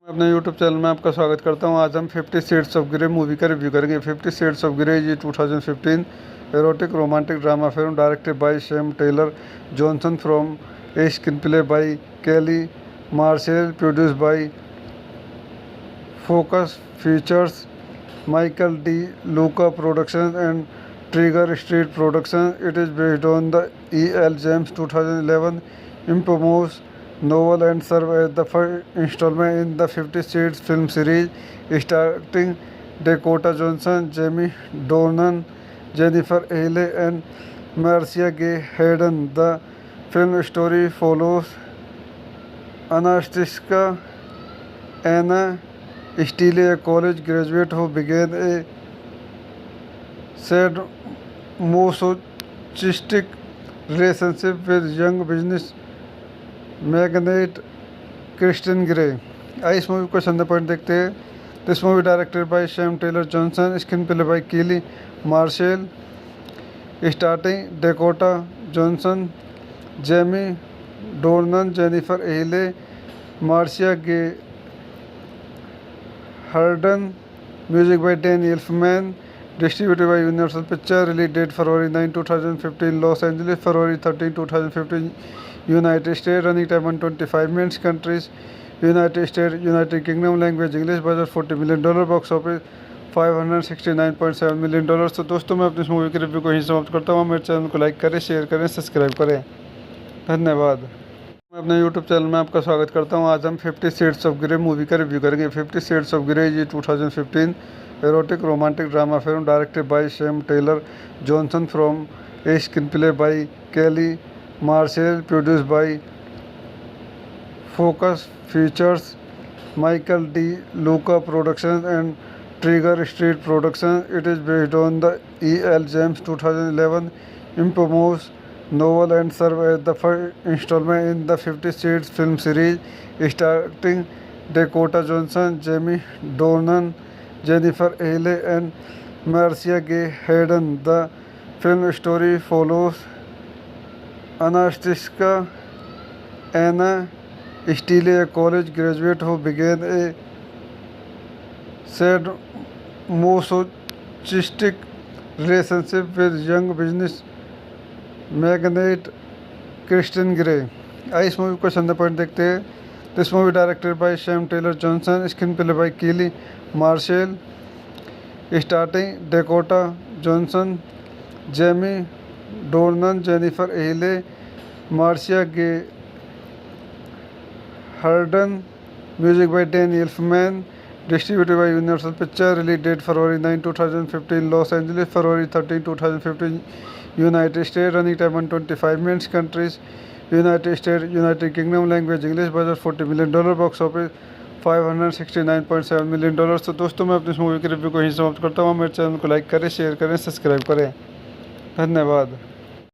S1: अपने YouTube चैनल में आपका स्वागत करता हूं। आज हम 50 शेड्स ऑफ ग्रे मूवी का रिव्यू करेंगे। 50 शेड्स ऑफ ग्रे ये 2015 erotic romantic drama film directed by Sam Taylor Johnson from a screenplay by Kelly martial, produced by Focus Features Michael D. Luca Productions and Trigger Street Productions. It is based on the E. L. James 2011 infamous novel and serves as the first installment in the 50 Shades film series, starring Dakota Johnson, Jamie Dornan, Jennifer Aniston, and Marcia Gay Harden. The film story follows Anastasia Anna Steele, a college graduate who began a sadomasochistic relationship with young business magnate Kristen Gray. आइए इस movie को संदर्भ point देखते हैं। This movie directed by Sam Taylor Johnson, screen play by Kelly martial, starting Dakota Johnson, Jamie Dornan, Jennifer Ehle, Marcia Gay Harden, music by Danny Elfman, distributed by Universal Pictures, release date February 9, 2015, Los Angeles, February 13, 2015, United States, running time 125 minutes, countries, United States, United Kingdom, language English, budget $40 million, box office $569.7 million। तो दोस्तों मैं अपनी इस movie के review को यहीं समाप्त करता हूँ। मेरे चैनल को लाइक करें, शेयर करें, सब्सक्राइब करें। धन्यवाद। मैं अपने YouTube चैनल में आपका स्वागत करता हूं। आज हम 50 शेड्स ऑफ ग्रे मूवी का रिव्यू करेंगे। 50 शेड्स ऑफ ग्रे ये 2015 erotic romantic drama film directed by Sam Taylor Johnson from a screenplay by Kelly martial, produced by Focus Features Michael D. Luca Productions and Trigger Street Productions. It is based on the E. L. James 2011 infamous novel and serves as the first installment in the 50 Shades film series, starring Dakota Johnson, Jamie Dornan, Jennifer Aniston, and Marcia Gay Harden. The film story follows Anastasia Anna Steele, a college graduate who began a sadomasochistic relationship with young business magnate Christian Grey. आइए इस movie को संदर्भ point देखते हैं। This movie directed by Sam Taylor Johnson, screen play by Kelly martial, starting Dakota Johnson, Jamie Dornan, Jennifer Ehle, Marcia Gay Harden, music by Danny Elfman, distributed by Universal Pictures, release date February 9, 2015, Los Angeles, February 13, 2015, United States, running time 125 minutes, countries, United States, United Kingdom, language English, budget $40 million, box office $569.7 million। तो दोस्तों मैं अपनी इस movie के review को यहीं समाप्त करता हूँ। मेरे चैनल को लाइक करें, शेयर करें, सब्सक्राइब करें। धन्यवाद।